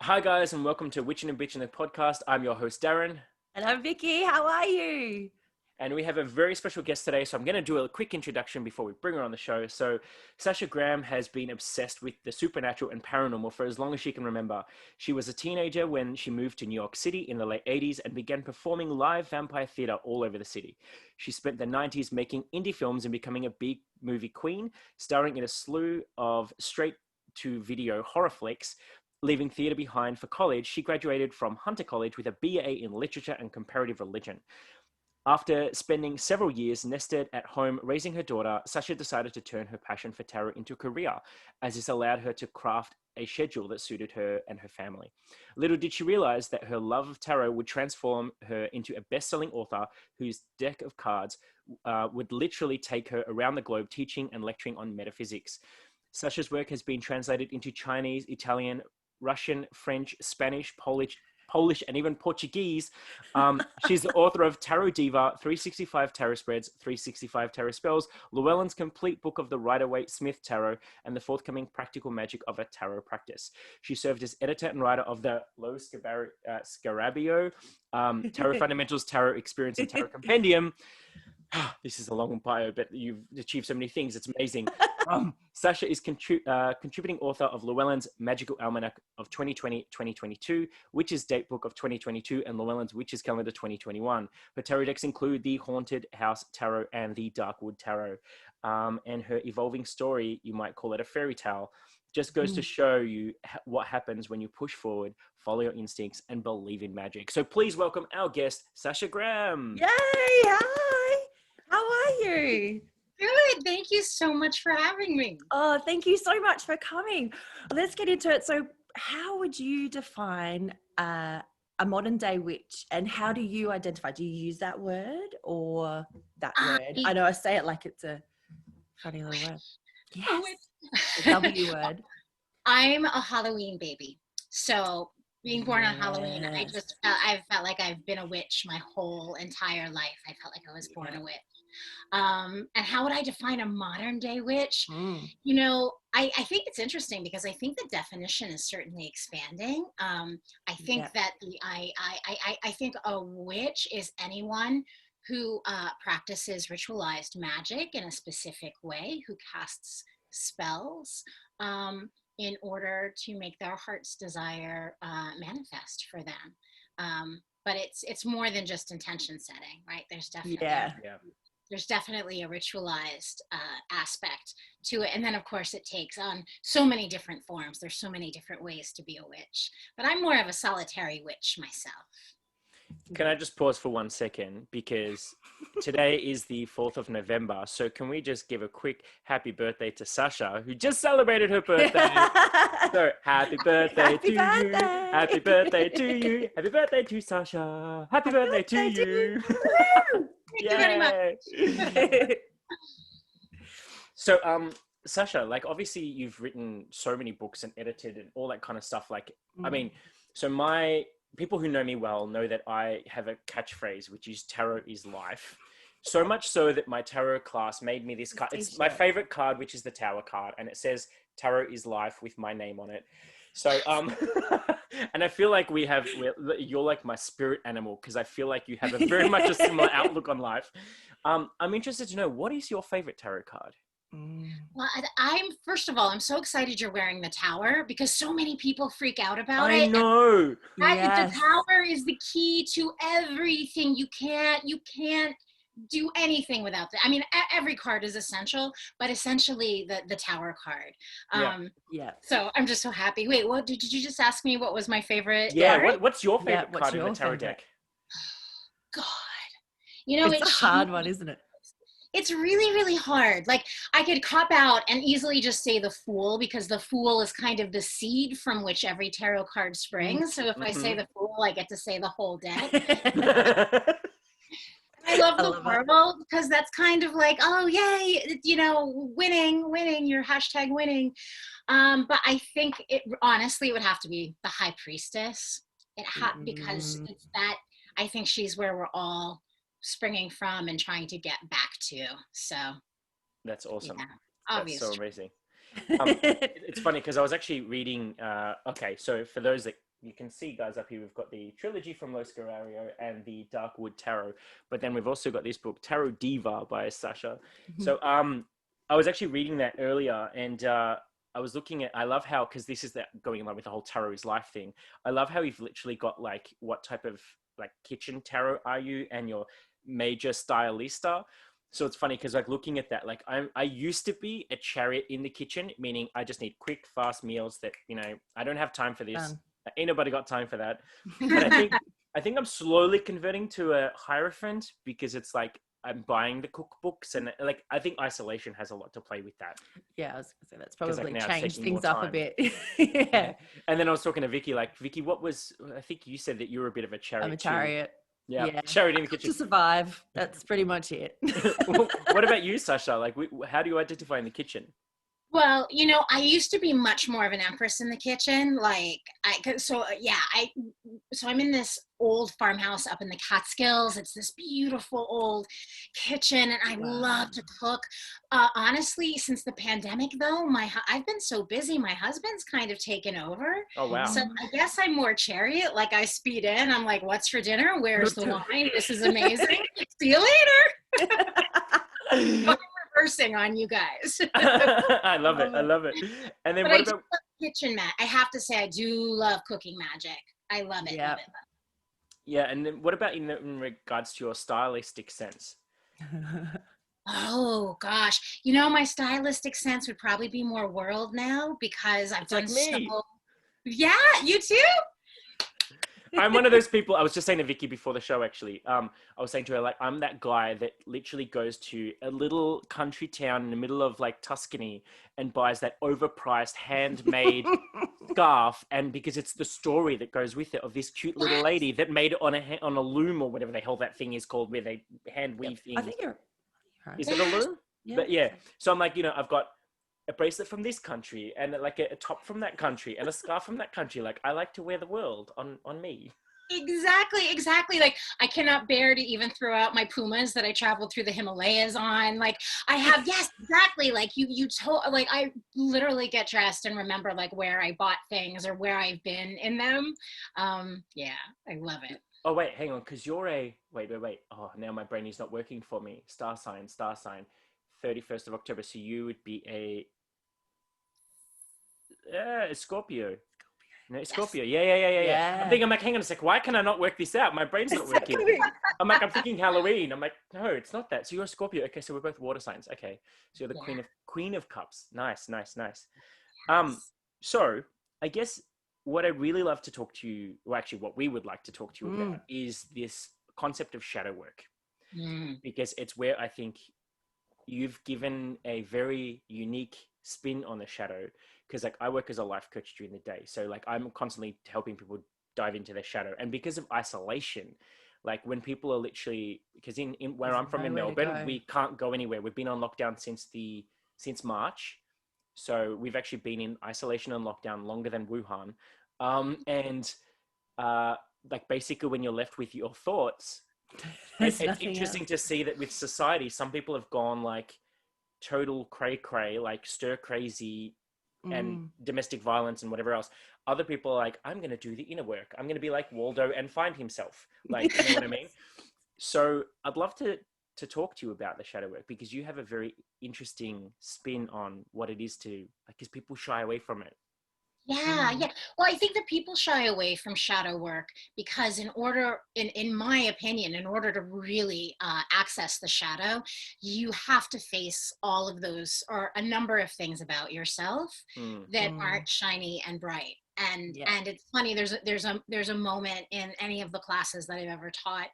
Hi guys, and welcome to Witchin and Bitchin, the podcast. I'm your host Darren, And I'm Vicky. How are you? and we have a very special guest today. So I'm going to do a quick introduction before we bring her on the show. So Sasha Graham has been obsessed with the supernatural and paranormal for as long as she can remember. She was a teenager when she moved to New York City in the late 80s and began performing live vampire theater all over the city. She spent the 90s making indie films and becoming a big movie queen, starring in a slew of straight-to-video horror flicks. Leaving theatre behind for college, she graduated from Hunter College with a BA in Literature and Comparative Religion. After spending several years nested at home raising her daughter, Sasha decided to turn her passion for tarot into a career, as this allowed her to craft a schedule that suited her and her family. Little did she realize that her love of tarot would transform her into a best-selling author whose deck of cards would literally take her around the globe teaching and lecturing on metaphysics. Sasha's work has been translated into Chinese, Italian, Russian, French, Spanish, Polish, and even Portuguese. She's the author of Tarot Diva, 365 Tarot Spreads, 365 Tarot Spells, Llewellyn's Complete Book of the Rider-Waite-Smith Tarot, and the forthcoming Practical Magic of a Tarot Practice. She served as editor and writer of the Lo Scarabeo, Tarot Fundamentals, Tarot Experience, and Tarot Compendium. This is a long bio, but you've achieved so many things. It's amazing. Sasha is contributing author of Llewellyn's Magical Almanac of 2020-2022, Witch's Datebook of 2022, and Llewellyn's Witch's Calendar 2021. Her tarot decks include the Haunted House Tarot and the Darkwood Tarot. And her evolving story, you might call it a fairy tale, just goes to show you what happens when you push forward, follow your instincts, and believe in magic. So please welcome our guest, Sasha Graham. Yay! Hi! How are you? Good. Thank you so much for having me. Oh, thank you so much for coming. Let's get into it. So, how would you define a modern day witch, and how do you identify? Do you use that word or that word? I know I say it like it's a funny little word. Yes, the W word. I'm a Halloween baby. So being born on Halloween, I felt like I've been a witch my whole entire life. I felt like I was born a witch. And how would I define a modern day witch? You know, I think it's interesting because I think the definition is certainly expanding. I think that I think a witch is anyone who practices ritualized magic in a specific way, who casts spells in order to make their heart's desire manifest for them. But it's more than just intention setting, right? There's definitely a ritualized aspect to it. And then, of course, it takes on so many different forms. There's so many different ways to be a witch. But I'm more of a solitary witch myself. Can I just pause for 1 second? Because today is the 4th of November. So can we just give a quick happy birthday to Sasha, who just celebrated her birthday? So happy birthday to you. Happy birthday to you. Happy birthday to Sasha. Happy birthday to you. Thank you very much. So, Sasha, like obviously you've written so many books and edited and all that kind of stuff. Like, I mean, so people who know me well know that I have a catchphrase, which is tarot is life. So much so that my tarot class made me this card. It's my favorite card, which is the Tower card. And it says tarot is life with my name on it. So, and I feel like you're like my spirit animal, because I feel like you have a very much a similar outlook on life. I'm interested to know, what is your favorite tarot card? Well, first of all, I'm so excited you're wearing the Tower because so many people freak out about it. I know. The Tower is the key to everything. You can't do anything without that. I mean, every card is essential, but essentially the Tower card. So I'm just so happy. Wait, what did you just ask me? What was my favorite? Yeah. What's your favorite card in the tarot deck? God, you know, it's a hard one, isn't it? It's really, really hard. Like, I could cop out and easily just say the Fool, because the Fool is kind of the seed from which every tarot card springs. So if I say the Fool, I get to say the whole deck. I love the World, because that's kind of like, oh, yay, you know, winning, you're hashtag winning. But I think honestly, it would have to be the High Priestess. Because it's that, I think she's where we're all springing from and trying to get back to. So that's awesome. Yeah, that's so amazing. It's funny because I was actually reading, okay, so for those that you can see, guys, up here, we've got the trilogy from Los Guerrero and the Darkwood Tarot, but then we've also got this book, Tarot Diva by Sasha. So I was actually reading that earlier, and I was looking at, I love how, because this is that going along with the whole tarot is life thing. I love how you've literally got like, what type of like kitchen tarot are you, and your major stylista. So it's funny because like looking at that, like I used to be a chariot in the kitchen, meaning I just need quick, fast meals that, you know, I don't have time for this. Ain't nobody got time for that. But I think I'm slowly converting to a hierophant, because it's like I'm buying the cookbooks, and like I think isolation has a lot to play with that. Yeah, I was gonna say that's probably now it's changed taking more things up a time. bit. Yeah. And then I was talking to Vicky, like, Vicky, what was, I think you said that you were a bit of a chariot. I'm a chariot. Yeah. Chariot in the kitchen. To survive. That's pretty much it. What about you, Sasha? Like, how do you identify in the kitchen? Well, you know, I used to be much more of an empress in the kitchen. Like, so I'm in this old farmhouse up in the Catskills. It's this beautiful old kitchen, and I love to cook. Honestly, since the pandemic, though, I've been so busy. My husband's kind of taken over. Oh, wow. So I guess I'm more chariot. Like, I speed in. I'm like, "What's for dinner? Where's the wine? This is amazing. See you later." Reversing on you guys. I love it. I love it. And then but what I about do love kitchen mat? I have to say, I do love cooking magic. I love it. Yep. Love it. Yeah, and then what about in regards to your stylistic sense? Oh gosh, you know, my stylistic sense would probably be more world now, because I've done like me. so. Yeah, you too. I'm one of those people. I was just saying to Vicky before the show, actually. I was saying to her, like, I'm that guy that literally goes to a little country town in the middle of like Tuscany and buys that overpriced handmade scarf, and because it's the story that goes with it of this cute little lady that made it on a loom, or whatever the hell that thing is called, where they hand weave things. I think you're right. Is it a loom? Yeah. But yeah, so I'm like, you know, I've got a bracelet from this country, and like a top from that country, and a scarf from that country. Like, I like to wear the world on me. Exactly. Like, I cannot bear to even throw out my Pumas that I traveled through the Himalayas on. Like, I have, yes, exactly. Like like, I literally get dressed and remember like where I bought things or where I've been in them. Yeah, I love it. Oh wait, hang on, because you're a wait. Oh, now my brain is not working for me. Star sign. 31st of October. So you would be a Scorpio. No, Scorpio. Yeah. I'm like, hang on a sec. Why can I not work this out? My brain's not working. I'm thinking Halloween. I'm like, no, it's not that. So you're a Scorpio. Okay, so we're both water signs. Okay, so you're the Queen of Cups. Nice. Yes. So I guess what I really love to talk to you, well, actually, what we would like to talk to you about is this concept of shadow work, because it's where I think you've given a very unique spin on the shadow. Because like I work as a life coach during the day, so like I'm constantly helping people dive into their shadow. And because of isolation, like when people are literally, because in where I'm from in Melbourne, we can't go anywhere. We've been on lockdown since March, so we've actually been in isolation and lockdown longer than Wuhan. Like basically when you're left with your thoughts, it's interesting to see that with society, some people have gone like total cray, like stir crazy, and domestic violence and whatever else. Other people are like, I'm going to do the inner work. I'm going to be like Waldo and find himself. Like, you know what I mean? So I'd love to talk to you about the shadow work, because you have a very interesting spin on what it is to, like, because people shy away from it. Yeah. Well, I think that people shy away from shadow work because in my opinion, in order to really access the shadow, you have to face all of those, or a number of things about yourself that aren't shiny and bright. And it's funny, there's a moment in any of the classes that I've ever taught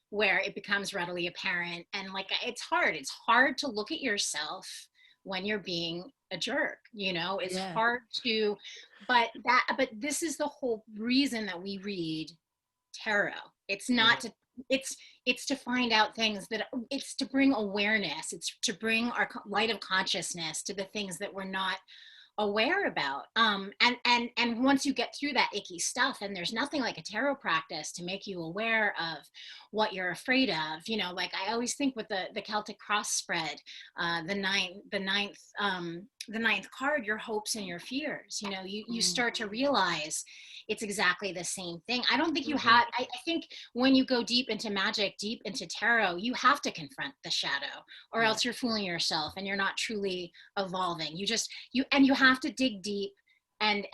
where it becomes readily apparent, and like it's hard to look at yourself when you're being a jerk, you know. It's hard to, but this is the whole reason that we read tarot. It's not to, it's to find out things that, it's to bring awareness, it's to bring our light of consciousness to the things that we're not aware about. And and once you get through that icky stuff, and there's nothing like a tarot practice to make you aware of what you're afraid of. You know, like I always think with the Celtic cross spread, the ninth card, your hopes and your fears. You know, you start to realize it's exactly the same thing. I don't think you had, I think when you go deep into magic, deep into tarot, you have to confront the shadow, or else you're fooling yourself and you're not truly evolving. You have to dig deep and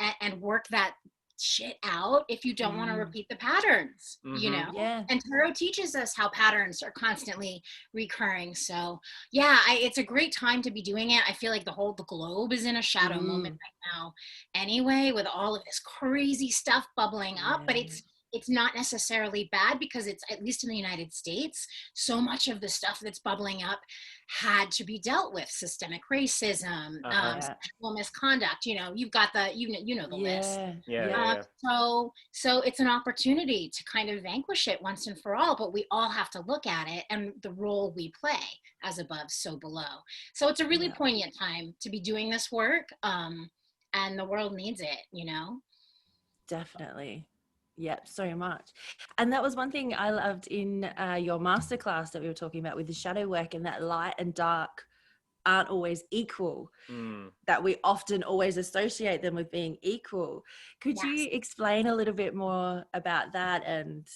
work that shit out if you don't want to repeat the patterns, you know. And tarot teaches us how patterns are constantly recurring. So yeah, it's a great time to be doing it. I feel like the globe is in a shadow moment right now anyway, with all of this crazy stuff bubbling up. But it's not necessarily bad, because it's, at least in the United States, so much of the stuff that's bubbling up had to be dealt with: systemic racism, sexual misconduct. You know, you've got the, you know the list. So it's an opportunity to kind of vanquish it once and for all, but we all have to look at it and the role we play, as above, so below. So it's a really poignant time to be doing this work, and the world needs it, you know. Definitely. Yep, so much. And that was one thing I loved in your masterclass that we were talking about with the shadow work, and that light and dark aren't always equal, that we often always associate them with being equal. Could you explain a little bit more about that, and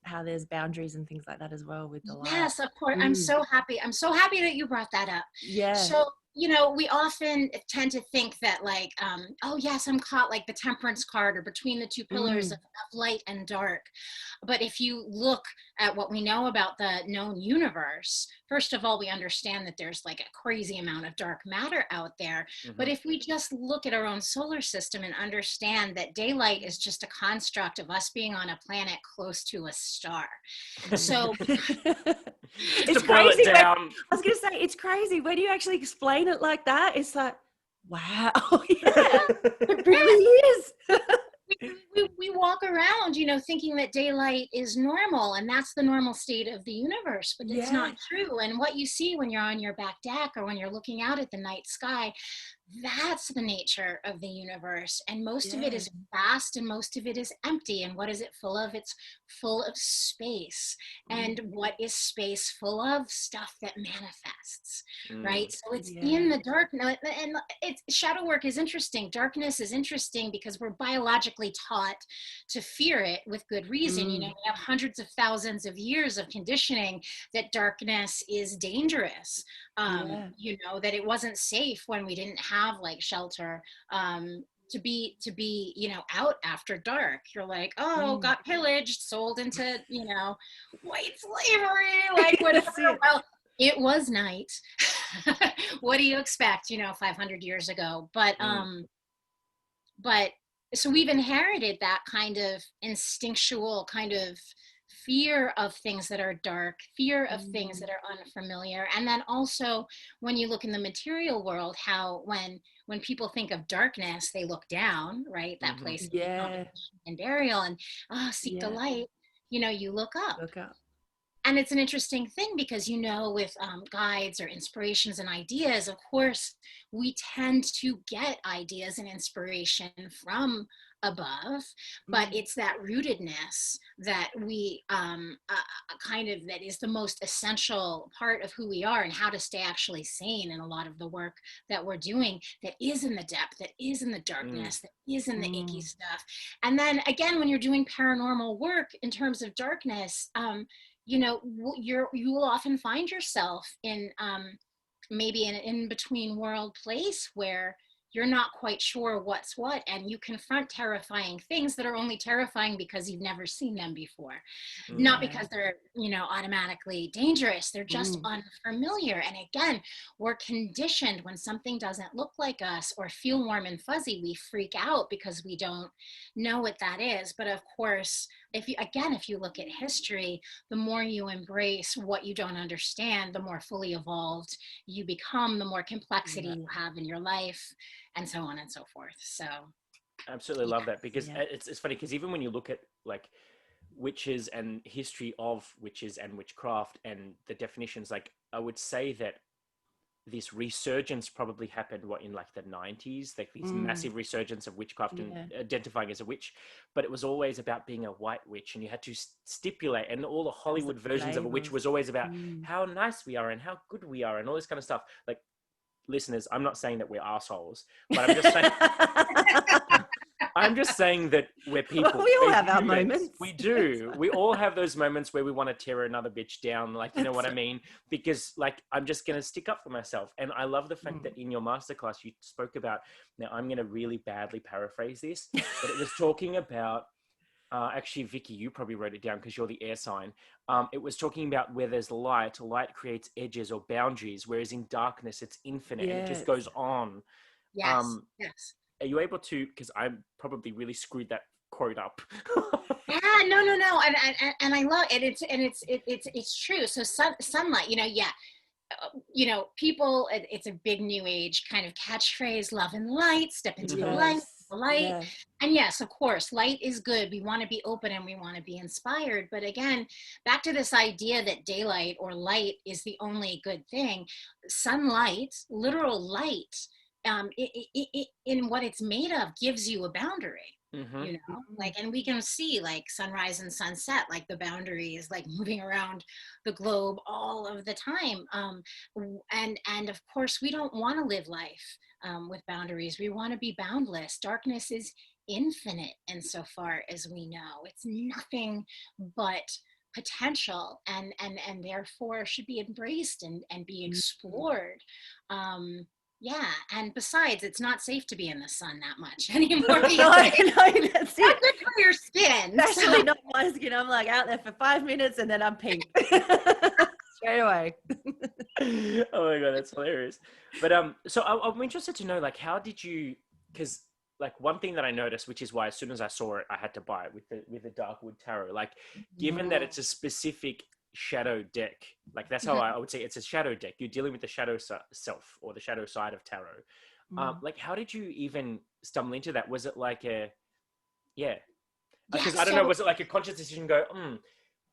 how there's boundaries and things like that as well with the light? Yes, of course. I'm so happy that you brought that up. So, you know, we often tend to think that, like, oh yes, I'm caught, like the Temperance card, or between the two pillars of light and dark. But if you look at what we know about the known universe, first of all, we understand that there's like a crazy amount of dark matter out there. But if we just look at our own solar system and understand that daylight is just a construct of us being on a planet close to a star. So it's crazy. I was going to say, it's crazy when you actually explain it like that. It's like, wow, it really is. we walk around, you know, thinking that daylight is normal, and that's the normal state of the universe, but it's not true. And what you see when you're on your back deck, or when you're looking out at the night sky, that's the nature of the universe. And most of it is vast, and most of it is empty. And what is it full of? It's full of space. And what is space full of? Stuff that manifests, right? So it's in the dark. And it's, shadow work is interesting. Darkness is interesting because we're biologically taught to fear it with good reason. You know, we have hundreds of thousands of years of conditioning that darkness is dangerous. You know, that it wasn't safe when we didn't have like shelter, to be, you know, out after dark. You're like, oh, got pillaged, sold into, you know, white slavery, like whatever. Well, it was night. What do you expect, you know, 500 years ago? But so we've inherited that kind of instinctual kind of fear of things that are dark, fear of things that are unfamiliar. And then also, when you look in the material world, how when people think of darkness, they look down, right? That place of and burial, and seek the light. You know, you look up. And it's an interesting thing because, you know, with guides or inspirations and ideas, of course, we tend to get ideas and inspiration from above, but it's that rootedness that we kind of, that is the most essential part of who we are, and how to stay actually sane in a lot of the work that we're doing, that is in the depth, that is in the darkness, that is in the icky stuff. And then again, when you're doing paranormal work in terms of darkness, you know, you will often find yourself in maybe an in-between world place where you're not quite sure what's what, and you confront terrifying things that are only terrifying because you've never seen them before. Not because they're, you know, automatically dangerous. They're just unfamiliar. And again, we're conditioned when something doesn't look like us or feel warm and fuzzy, we freak out because we don't know what that is. But of course, if you look at history, the more you embrace what you don't understand, the more fully evolved you become, the more complexity you have in your life, and so on and so forth. So I absolutely love that, because it's funny, because even when you look at like witches and history of witches and witchcraft and the definitions, like I would say that this resurgence probably happened in like the 90s, like this massive resurgence of witchcraft and identifying as a witch, but it was always about being a white witch, and you had to stipulate, and all the Hollywood versions of a witch was always about how nice we are and how good we are and all this kind of stuff. Like, listeners, I'm not saying that we're assholes, but I'm just saying that we're people. We all have our moments. We do. We all have those moments where we want to tear another bitch down. Like, you know what I mean? Because like, I'm just going to stick up for myself. And I love the fact that in your masterclass, you spoke about, now I'm going to really badly paraphrase this, but it was talking about, actually, Vicky, you probably wrote it down because you're the air sign. It was talking about where there's light creates edges or boundaries, whereas in darkness, it's infinite. And it just goes on. Yes. Yes. Are you able to, because I probably really screwed that quote up. Yeah, no. And I love it. It's true. So sunlight, people, it's a big new age kind of catchphrase, love and light, step into the light. Yeah. And yes, of course, light is good. We want to be open and we want to be inspired. But again, back to this idea that daylight or light is the only good thing. Sunlight, literal light, in what it's made of, gives you a boundary. Like, and we can see like sunrise and sunset, like the boundaries, like moving around the globe all of the time. And of course, we don't want to live life with boundaries. We want to be boundless. Darkness is infinite insofar as we know. It's nothing but potential, and therefore should be embraced and be explored. Yeah, and besides, it's not safe to be in the sun that much anymore. No, that's it. Not good for your skin. Especially not my skin. I'm like out there for 5 minutes and then I'm pink. Straight away. Oh my God, that's hilarious. But so I'm interested to know, like, how did you, because like one thing that I noticed, which is why as soon as I saw it, I had to buy it with the Darkwood Tarot. Like, given that it's a specific shadow deck, like that's how I would say it's a shadow deck. You're dealing with the shadow self or the shadow side of tarot. Like, how did you even stumble into that? Was it like because I don't know, was it like a conscious decision, go,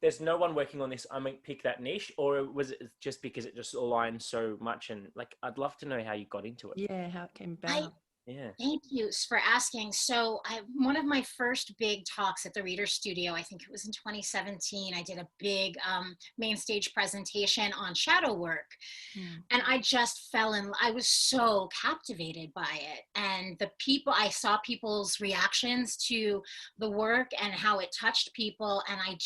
there's no one working on this, I'm gonna pick that niche? Or was it just because it just aligned so much? And like, I'd love to know how you got into it. Yeah, how it came about. Thank you for asking. So one of my first big talks at the Reader Studio, I think it was in 2017, I did a big main stage presentation on shadow work. And I just I was so captivated by it. And I saw people's reactions to the work and how it touched people. And I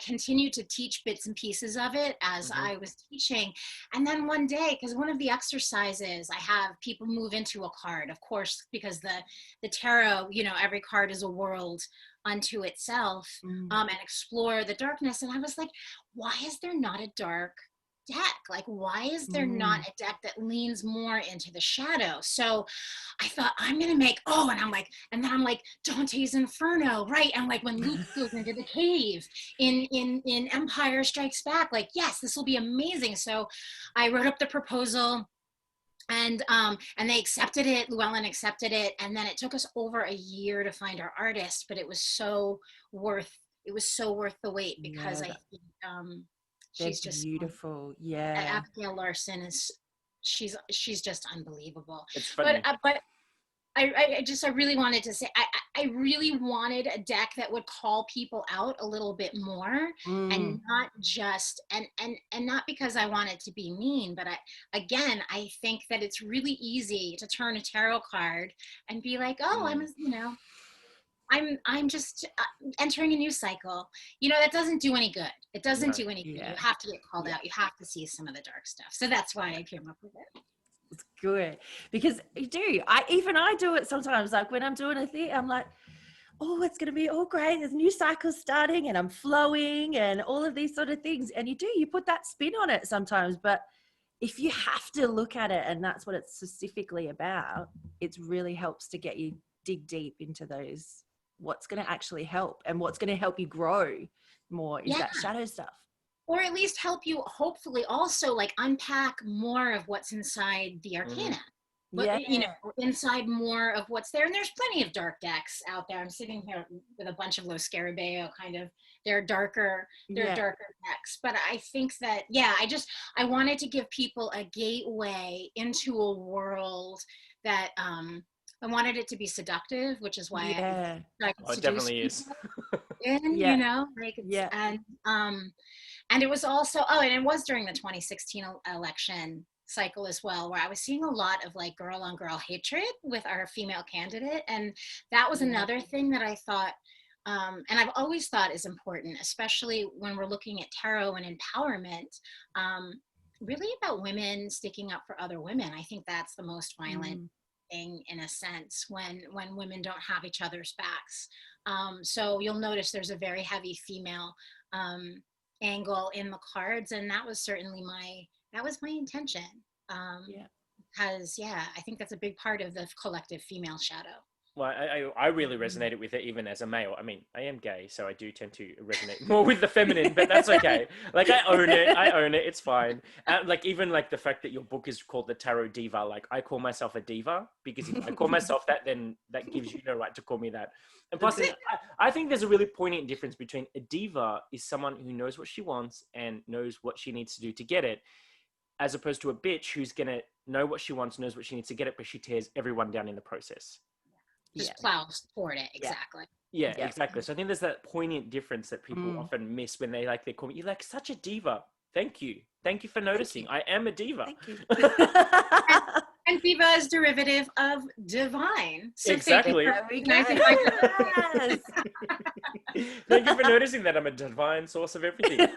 continued to teach bits and pieces of it as I was teaching. And then one day, because one of the exercises, I have people move into a card, of course, because the tarot, every card is a world unto itself, and explore the darkness. And I was like, why is there not a dark deck? Like, why is there not a deck that leans more into the shadow? So I thought, I'm gonna make, and then I'm like Dante's Inferno, right? And like when Luke goes into the cave in Empire Strikes Back, like, yes, this will be amazing. So I wrote up the proposal, and they accepted it. Llewellyn accepted it, and then it took us over a year to find our artist, but it was so worth the wait, because I think she's just beautiful. Yeah, Abigail Larson she's just unbelievable. It's funny. But I really wanted to say, I really wanted a deck that would call people out a little bit more, and not just, and not because I wanted to be mean, but I think that it's really easy to turn a tarot card and be like, oh, I'm just entering a new cycle. That doesn't do any good. It doesn't do any good. You have to get called out. You have to see some of the dark stuff. So that's why I came up with it. It's good, because you do. I do it sometimes. Like when I'm doing a thing, I'm like, oh, it's going to be all great. There's new cycles starting and I'm flowing and all of these sort of things. And you put that spin on it sometimes. But if you have to look at it and that's what it's specifically about, it really helps to get you dig deep into those, what's going to actually help and what's going to help you grow more is that shadow stuff. Or at least help you, hopefully, also like unpack more of what's inside the arcana. Yeah. you know, inside more of what's there. And there's plenty of dark decks out there. I'm sitting here with a bunch of Los Scarabeo kind of, they're darker decks. But I think that, I wanted to give people a gateway into a world that, I wanted it to be seductive, which is why I tried to Oh, it seduce definitely is. in, you know, like, and it was also, and it was during the 2016 election cycle as well, where I was seeing a lot of like girl on girl hatred with our female candidate. And that was another thing that I thought, and I've always thought is important, especially when we're looking at tarot and empowerment, really about women sticking up for other women. I think that's the most violent thing, in a sense, when women don't have each other's backs. So you'll notice there's a very heavy female angle in the cards, and that was certainly my intention, because I think that's a big part of the collective female shadow. Well, I really resonated with it even as a male. I mean, I am gay, so I do tend to resonate more with the feminine, but that's okay. Like, I own it, it's fine. Like, even like the fact that your book is called the Tarot Diva, like, I call myself a diva, because if I call myself that, then that gives you no right to call me that. And plus, I think there's a really poignant difference between a diva is someone who knows what she wants and knows what she needs to do to get it, as opposed to a bitch who's gonna know what she wants, knows what she needs to get it, but she tears everyone down in the process. Just plows toward it. Exactly. Yeah, exactly. So I think there's that poignant difference that people often miss when they call me, you're like such a diva. Thank you for noticing. I am a diva. Thank you. And diva is derivative of divine. So exactly. Thank you for noticing that I'm a divine source of everything.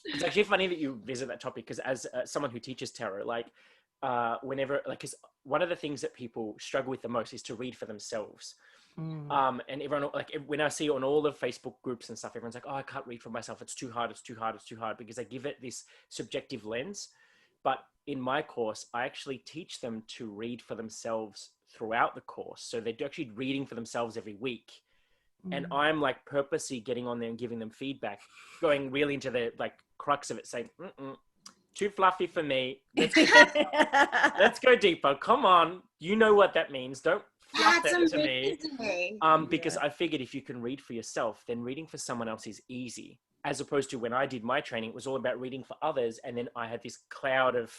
It's actually funny that you visit that topic, because as someone who teaches tarot, like, whenever, like, because one of the things that people struggle with the most is to read for themselves. And everyone, like, when I see on all the Facebook groups and stuff, everyone's like, oh, I can't read for myself, it's too hard, because I give it this subjective lens. But in my course, I actually teach them to read for themselves throughout the course, so they're actually reading for themselves every week. And I'm like purposely getting on there and giving them feedback, going really into the like crux of it, saying, too fluffy for me. Let's go deeper. Come on. You know what that means. Don't fluff that to me. Because I figured if you can read for yourself, then reading for someone else is easy. As opposed to when I did my training, it was all about reading for others. And then I had this cloud of,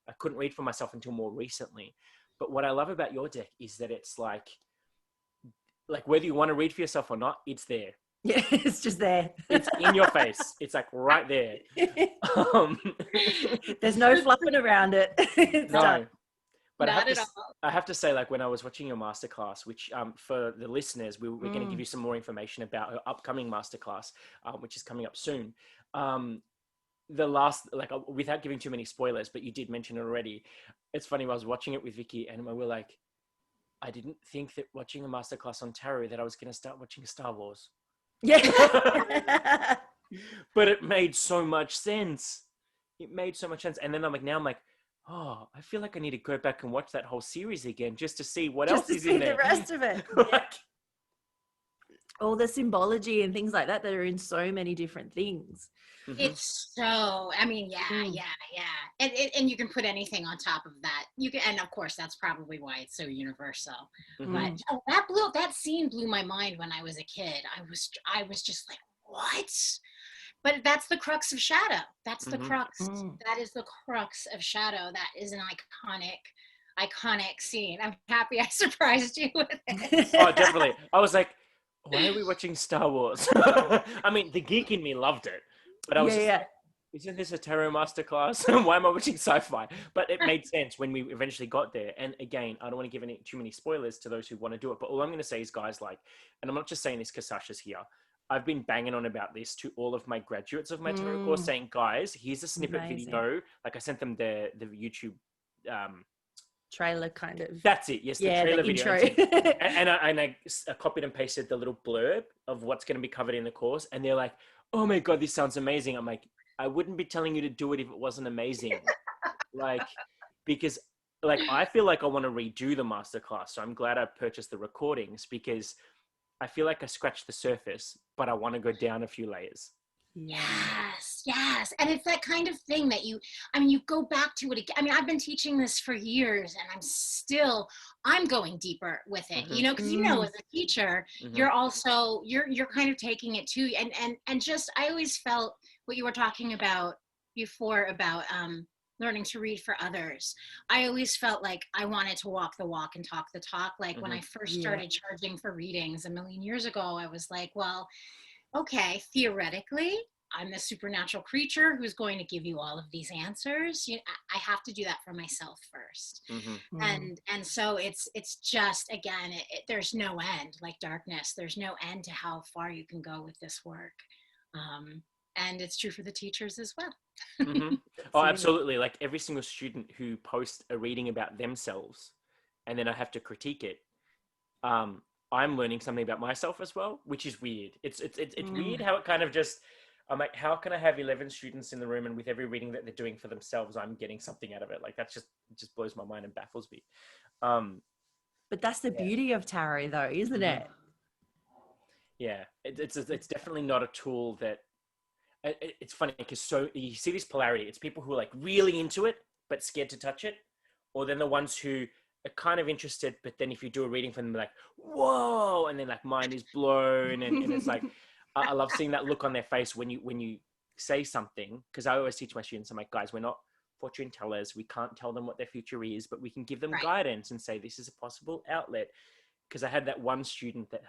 I couldn't read for myself until more recently. But what I love about your deck is that it's like whether you want to read for yourself or not, it's there. Yeah, it's just there. It's in your face. It's like right there. There's no fluffing around it. It's done. But I have to say, like, when I was watching your masterclass, which for the listeners, we're going to give you some more information about her upcoming masterclass, which is coming up soon. The last, like, without giving too many spoilers, but you did mention it already. It's funny, I was watching it with Vicky, and we were like, I didn't think that watching a masterclass on tarot that I was going to start watching Star Wars. Yeah. But it made so much sense. And then I'm like, oh, I feel like I need to go back and watch that whole series again just to see what else is in there. The rest of it. All the symbology and things like that are in so many different things. It's so, I mean, and you can put anything on top of that. You can, and of course that's probably why it's so universal. But that scene blew my mind when I was a kid. I was just like, what? But that's the crux of Shadow. That's the crux. That is the crux of Shadow. That is an iconic scene. I'm happy I surprised you with it. Oh, definitely. I was like, why are we watching Star Wars? I mean, the geek in me loved it, but I was like, isn't this a tarot masterclass? Why am I watching sci-fi? But it made sense when we eventually got there. And again, I don't want to give too many spoilers to those who want to do it, but all I'm going to say is, guys, like, and I'm not just saying this because Sasha's here, I've been banging on about this to all of my graduates of my tarot course, saying, guys, here's a snippet video. Like, I sent them the YouTube trailer kind of. That's it. Yes, the trailer video. and I copied and pasted the little blurb of what's going to be covered in the course. And they're like, oh my God, this sounds amazing. I'm like, I wouldn't be telling you to do it if it wasn't amazing. Because I feel like I want to redo the masterclass. So I'm glad I purchased the recordings, because I feel like I scratched the surface, but I want to go down a few layers. Yes. And it's that kind of thing that you go back to it again. I mean, I've been teaching this for years and I'm going deeper with it, Mm-hmm. because as a teacher, Mm-hmm. you're also, you're kind of taking it too. And just, I always felt what you were talking about before about, learning to read for others. I always felt like I wanted to walk the walk and talk the talk. Like when I first started charging for readings a million years ago, I was like, well, okay, theoretically, I'm the supernatural creature who's going to give you all of these answers. I have to do that for myself first. Mm-hmm. And so it's just, again, there's no end, like darkness. There's no end to how far you can go with this work. And it's true for the teachers as well. Mm-hmm. Oh, absolutely. Like every single student who posts a reading about themselves and then I have to critique it, I'm learning something about myself as well, which is weird. It's weird how it kind of just, I'm like, how can I have 11 students in the room and with every reading that they're doing for themselves, I'm getting something out of it. Like it just blows my mind and baffles me. But that's the beauty of tarot though, isn't it? Yeah. It's definitely not a tool that, it's funny because you see this polarity. It's people who are like really into it, but scared to touch it. Or then the ones who are kind of interested, but then if you do a reading for them, they're like, whoa, and then like mind is blown. And it's like, I love seeing that look on their face when you say something, because I always teach my students, I'm like, guys, we're not fortune tellers. We can't tell them what their future is, but we can give them guidance and say, this is a possible outlet. Because I had that one student that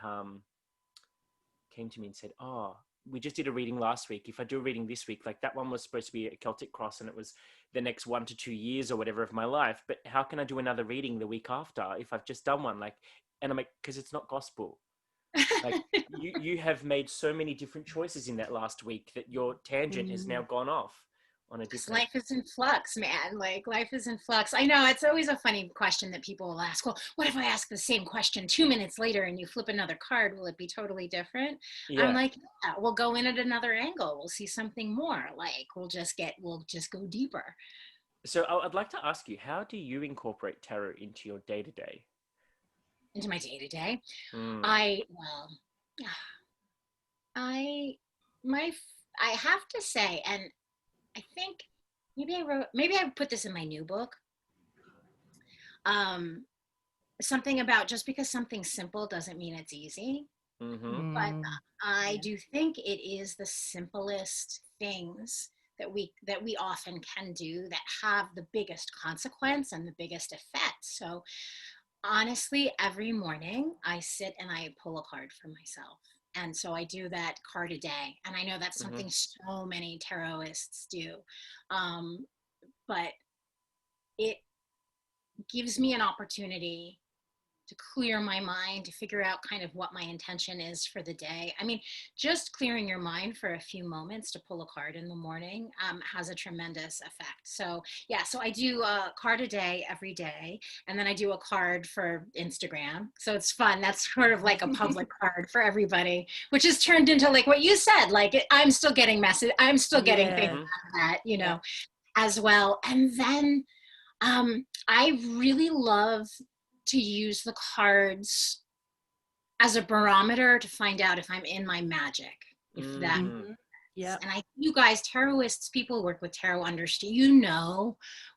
came to me and said, oh, we just did a reading last week. If I do a reading this week, like that one was supposed to be a Celtic cross and it was the next 1 to 2 years or whatever of my life. But how can I do another reading the week after if I've just done one? Like, and I'm like, because it's not gospel. Like you have made so many different choices in that last week that your tangent has now gone off on a different. Life is in flux, man. Like life is in flux. I know it's always a funny question that people will ask. Well, what if I ask the same question 2 minutes later and you flip another card? Will it be totally different? Yeah. I'm like, yeah, we'll go in at another angle. We'll see something more. Like we'll just go deeper. So I'd like to ask you, how do you incorporate tarot into your day-to-day? Into my day-to-day. Mm. I have to say, and I think maybe I put this in my new book. Something about just because something's simple doesn't mean it's easy. Mm-hmm. But I do think it is the simplest things that we often can do that have the biggest consequence and the biggest effect. So honestly, every morning I sit and I pull a card for myself. And so I do that card a day. And I know that's something so many tarotists do. But it gives me an opportunity to clear my mind, to figure out kind of what my intention is for the day. I mean, just clearing your mind for a few moments to pull a card in the morning has a tremendous effect. So yeah, so I do a card a day every day, and then I do a card for Instagram. So it's fun. That's sort of like a public card for everybody, which has turned into like what you said, like I'm still getting I'm still getting things out of that, as well. And then I really love to use the cards as a barometer to find out if I'm in my magic, if that. Yeah. And you guys, tarotists, people who work with tarot understand,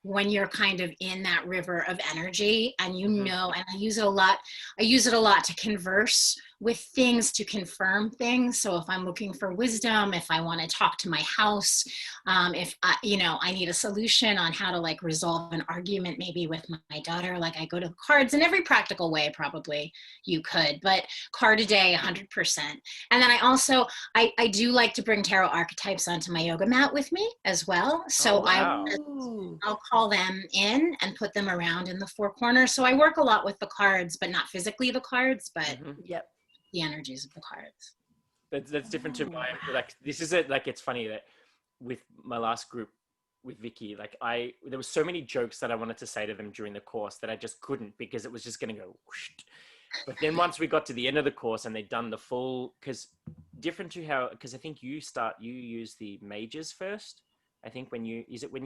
when you're kind of in that river of energy, and and I use it a lot. I use it a lot to converse with things, to confirm things. So if I'm looking for wisdom, if I want to talk to my house, if I need a solution on how to like resolve an argument maybe with my daughter, like I go to the cards in every practical way probably you could, but card a day 100%. And then I also I do like to bring tarot archetypes onto my yoga mat with me as well. So I'll call them in and put them around in the four corners. So I work a lot with the cards, but not physically the cards, but the energies of the cards. That's different to my, like, this is it. Like, it's funny that with my last group with Vicky, like there were so many jokes that I wanted to say to them during the course that I just couldn't, because it was just going to go whoosh. But then once we got to the end of the course and they'd done the full, because different to how, because I think you use the majors first. I think when you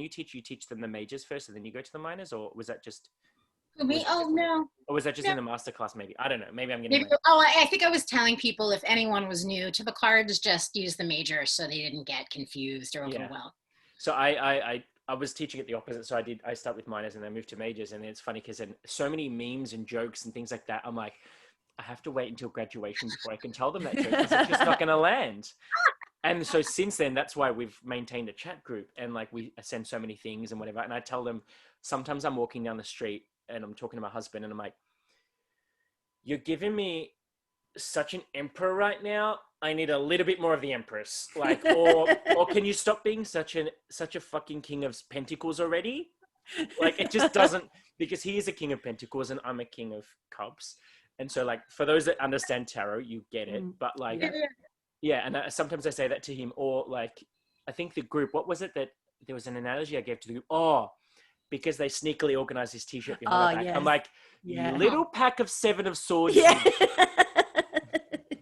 teach them the majors first and then you go to the minors, or was that just? Me? Oh no. Or was that just No. in the masterclass? Maybe, I don't know. Maybe I'm getting. Maybe, I think I was telling people if anyone was new to the cards, just use the major so they didn't get confused or Yeah. overwhelmed. So I was teaching it the opposite. So I start with minors and then move to majors, and it's funny because then so many memes and jokes and things like that. I'm like, I have to wait until graduation before I can tell them that joke because it's just not going to land. And so since then, that's why we've maintained a chat group, and like we send so many things and whatever. And I tell them, sometimes I'm walking down the street and I'm talking to my husband and I'm like, you're giving me such an emperor right now. I need a little bit more of the empress. Like, or can you stop being such a fucking king of pentacles already? Like, it just doesn't, because he is a king of pentacles and I'm a king of cups. And so like, for those that understand tarot, you get it. But like, yeah. And sometimes I say that to him, or like, I think the group, what was it that there was an analogy I gave to the group? Oh, because they sneakily organized this t-shirt behind my back. I'm like, you little pack of 7 of swords. Yeah.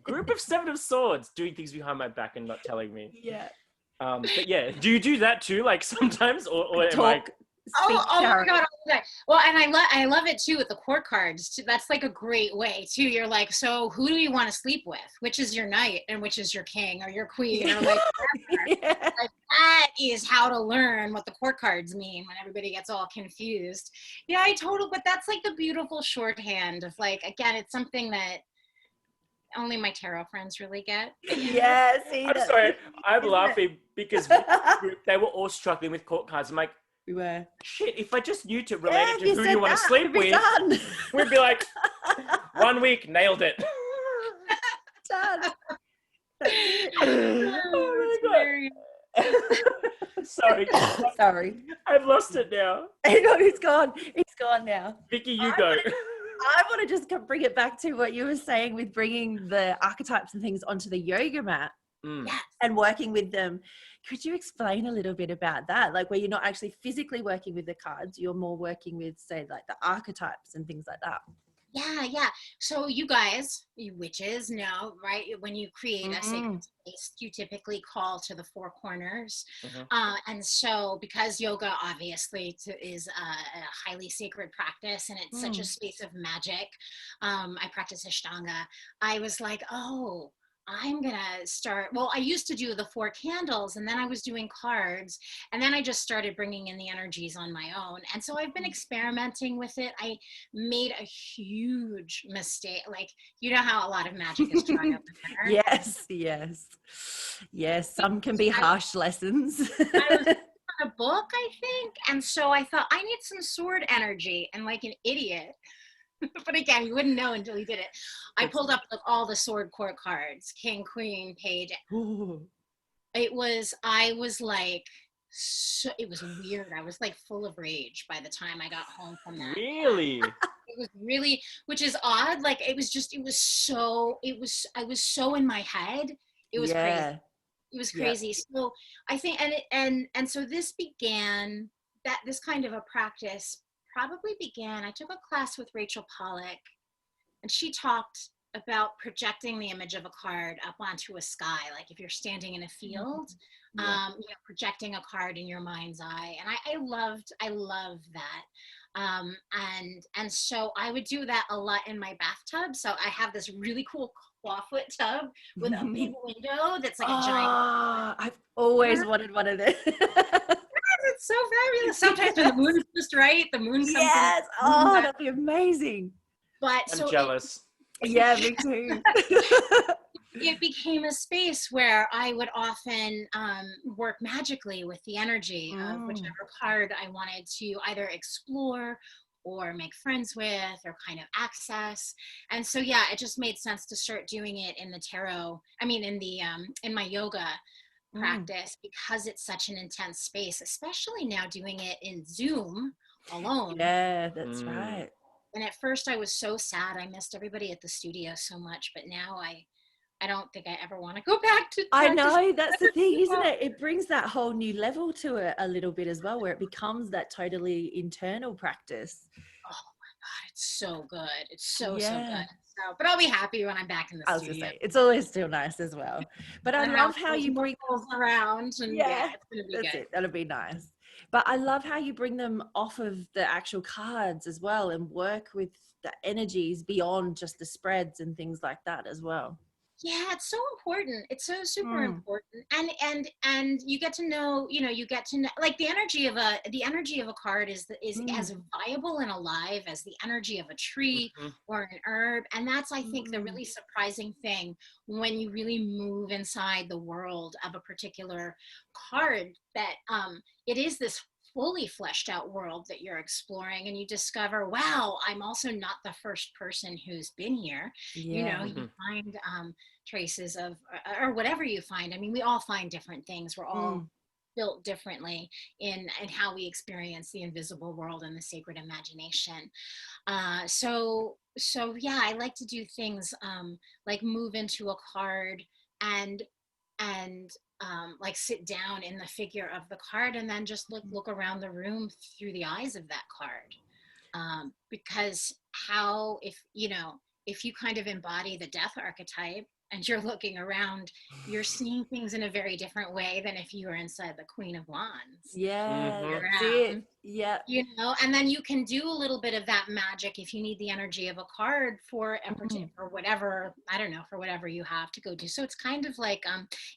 Group of 7 of swords doing things behind my back and not telling me. Yeah. But yeah, do you do that too? Like sometimes, or am I? Oh my god! Well, and I love it too with the court cards. That's like a great way too. You're like, so who do you want to sleep with? Which is your knight and which is your king or your queen or like, like that is how to learn what the court cards mean when everybody gets all confused. Yeah, but that's like the beautiful shorthand of like, again, it's something that only my tarot friends really get. Yeah, see, I'm sorry, I'm laughing because they were all struggling with court cards. I'm like, we were. Shit, if I just knew to relate it to who you want to that, sleep with, we'd be like, 1 week, nailed it. Done. Oh my God. Sorry. I've lost it now. No, it's gone. It's gone now. Vicky, you go. I want to just bring it back to what you were saying with bringing the archetypes and things onto the yoga mat and working with them. Could you explain a little bit about that? Like where you're not actually physically working with the cards, you're more working with, say, like the archetypes and things like that. Yeah. So you guys, you witches know, right? When you create a sacred space, you typically call to the 4 corners. And so because yoga obviously is a highly sacred practice and it's such a space of magic, I practice Ashtanga. I was like, oh, I'm gonna start. Well, I used to do the 4 candles and then I was doing cards and then I just started bringing in the energies on my own. And so I've been experimenting with it. I made a huge mistake. Like, you know how a lot of magic is trial and error? Yes. Some can be harsh lessons. I was on a book, I think. And so I thought I need some sword energy, and like an idiot. But again, you wouldn't know until you did it. I pulled up like all the sword court cards, king, queen, page. I was like, so it was weird. I was like full of rage by the time I got home from that. Really? It was really, which is odd. Like I was so in my head. It was crazy. It was crazy. So I think, and so this began, this kind of a practice probably began, I took a class with Rachel Pollack, and she talked about projecting the image of a card up onto a sky. Like if you're standing in a field, projecting a card in your mind's eye. And I love that. And so I would do that a lot in my bathtub. So I have this really cool clawfoot tub with a big window that's like a giant. I've always wanted one of those. It's so fabulous. Sometimes when the moon is just right, the moon comes in. That'd be amazing. But I'm jealous. Me too. It became a space where I would often work magically with the energy of whichever card I wanted to either explore or make friends with or kind of access. And so, it just made sense to start doing it in the tarot. I mean, in my yoga practice, because it's such an intense space, especially now doing it in Zoom alone. Yeah, that's right. And at first I was so sad. I missed everybody at the studio so much, but now I don't think I ever want to go back to practice. I know, that's the thing, isn't it? It brings that whole new level to it a little bit as well, where it becomes that totally internal practice. Oh my God, it's so good. It's so good. So, but I'll be happy when I'm back in the studio. I was gonna say, it's always still nice as well. But I love how you bring around. And it's gonna be that's good. it. That'll be nice. But I love how you bring them off of the actual cards as well and work with the energies beyond just the spreads and things like that as well. Yeah, it's so important. It's so super Mm. important. And you get to know, you get to know, like, the energy of a card is Mm. as viable and alive as the energy of a tree Mhm. or an herb. And that's, I think, the Mm. really surprising thing when you really move inside the world of a particular card, that it is this fully fleshed out world that you're exploring, and you discover, wow, I'm also not the first person who's been here. Yeah. You Mhm. find traces of, or whatever you find. I mean, we all find different things. We're all Mm. built differently in how we experience the invisible world and the sacred imagination. So yeah, I like to do things like move into a card and and like sit down in the figure of the card, and then just look around the room through the eyes of that card. Because how, if you kind of embody the death archetype and you're looking around, you're seeing things in a very different way than if you were inside the Queen of Wands. Yeah, Mhm. that's it. Around, Yeah. and then you can do a little bit of that magic if you need the energy of a card for Mm. for whatever, I don't know, for whatever you have to go do. So it's kind of like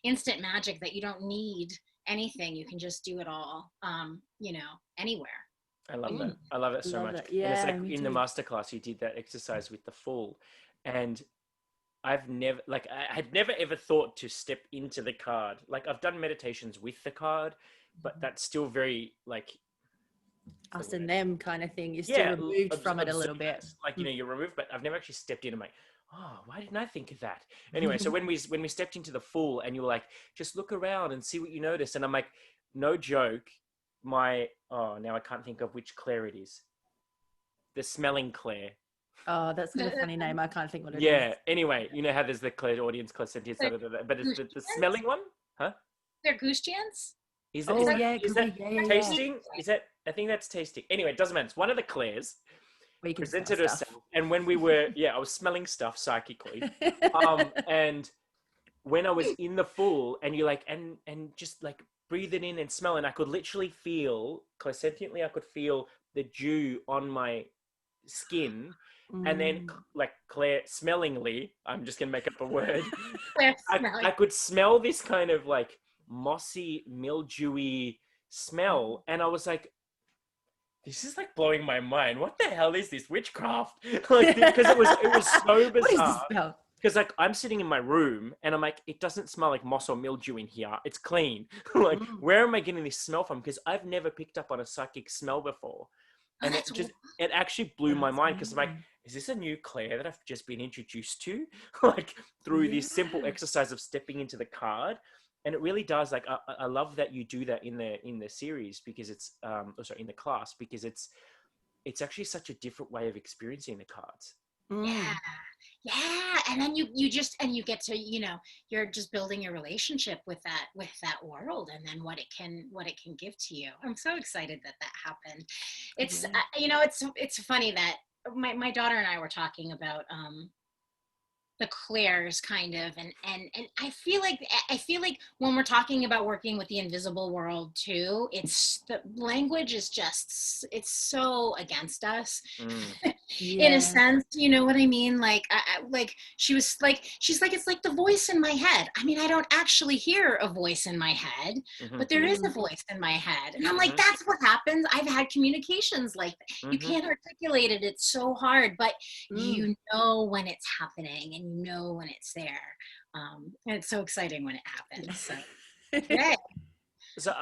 instant magic, that you don't need anything. You can just do it all, anywhere. I love Mm. that. I love it so Love much. that. And it's Yeah, like me in the too. masterclass, you did that exercise with the Fool, and I've never, like, I had never ever thought to step into the card. Like, I've done meditations with the card, but that's still very, like, what's Us the and word? them kind of thing. You're still Yeah, removed from it a little bit. observant. Like, you're removed, but I've never actually stepped in and like, oh, why didn't I think of that? Anyway, so when we stepped into the Fool, and you were like, just look around and see what you notice, and I'm like, no joke, now I can't think of which Claire it is. The smelling Claire. Oh, that's got a funny name. I can't think what it is. Yeah. Anyway, you know how there's the Claire audience, Claire sentience, They're but it's the Goosechians? smelling one, huh? They're Goosechians? Is that Is is Oh, that that yeah, it is could that be. Yeah, yeah, yeah. tasting? Is that, I think that's tasting. Anyway, it doesn't matter. It's one of the Claires Where you can smell presented stuff. herself, and when we were, I was smelling stuff psychically, and when I was in the Fool, and you're like, and just like breathe it in and smell, and I could literally feel, clairsentiently, I could feel the dew on my skin, and then Mm. like Claire smellingly, I'm just gonna make up a word. Claire I smelling? could smell this kind of like mossy, mildewy smell, and I was like, this is like blowing my mind. What the hell is this witchcraft? Like, because it was so What is bizarre. this smell? Because like I'm sitting in my room and I'm like, it doesn't smell like moss or mildew in here. It's clean. Like, Mm. where am I getting this smell from? Because I've never picked up on a psychic smell before, Oh, and that's it actually blew my That's mind, because I'm like, amazing. is this a new Claire that I've just been introduced to? Like, through Yeah. this simple exercise of stepping into the card. And it really does, like, I love that you do that in the series, because it's sorry, in the class, because it's actually such a different way of experiencing the cards. Yeah, Mm. yeah. And then you just, and you get to, you're just building your relationship with that world, and then what it can give to you. I'm so excited that that happened. It's Yeah. it's funny that my daughter and I were talking about the Claire's, kind of, and I feel like when we're talking about working with the invisible world too, it's, the language is just, it's so against us. Mm. In a Yeah. sense, you know what I mean? Like, like she's like, it's like the voice in my head. I mean, I don't actually hear a voice in my head, Mm-hmm. but there is a Mm. voice in my head. And I'm like, Mm-hmm. that's what happens. I've had communications like that. You Mm-hmm. can't articulate it. It's so hard, but Mm. you know when it's happening, and you know when it's there. And it's so exciting when it happens. So, yeah. So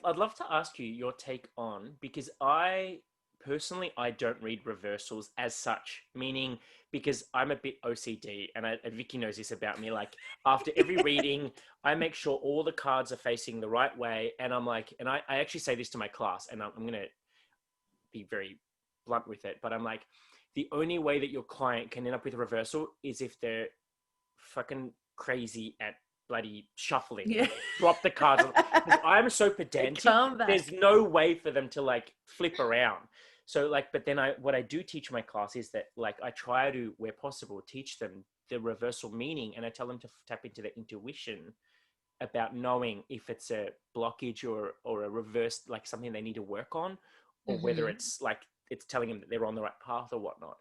I'd love to ask you your take on, because I personally, I don't read reversals as such, meaning, because I'm a bit OCD, and Vicky knows this about me. Like, after every reading, I make sure all the cards are facing the right way, and I'm like, and I actually say this to my class, and I'm gonna be very blunt with it, but I'm like, the only way that your client can end up with a reversal is if they're fucking crazy at bloody shuffling. Yeah. Drop the cards. Because I'm so They pedantic. come back. There's no way for them to like flip around. So like, but then what I do teach my class is that, like, I try to, where possible, teach them the reversal meaning, and I tell them to tap into their intuition about knowing if it's a blockage or a reverse, like something they need to work on, or whether it's like it's telling them that they're on the right path or whatnot.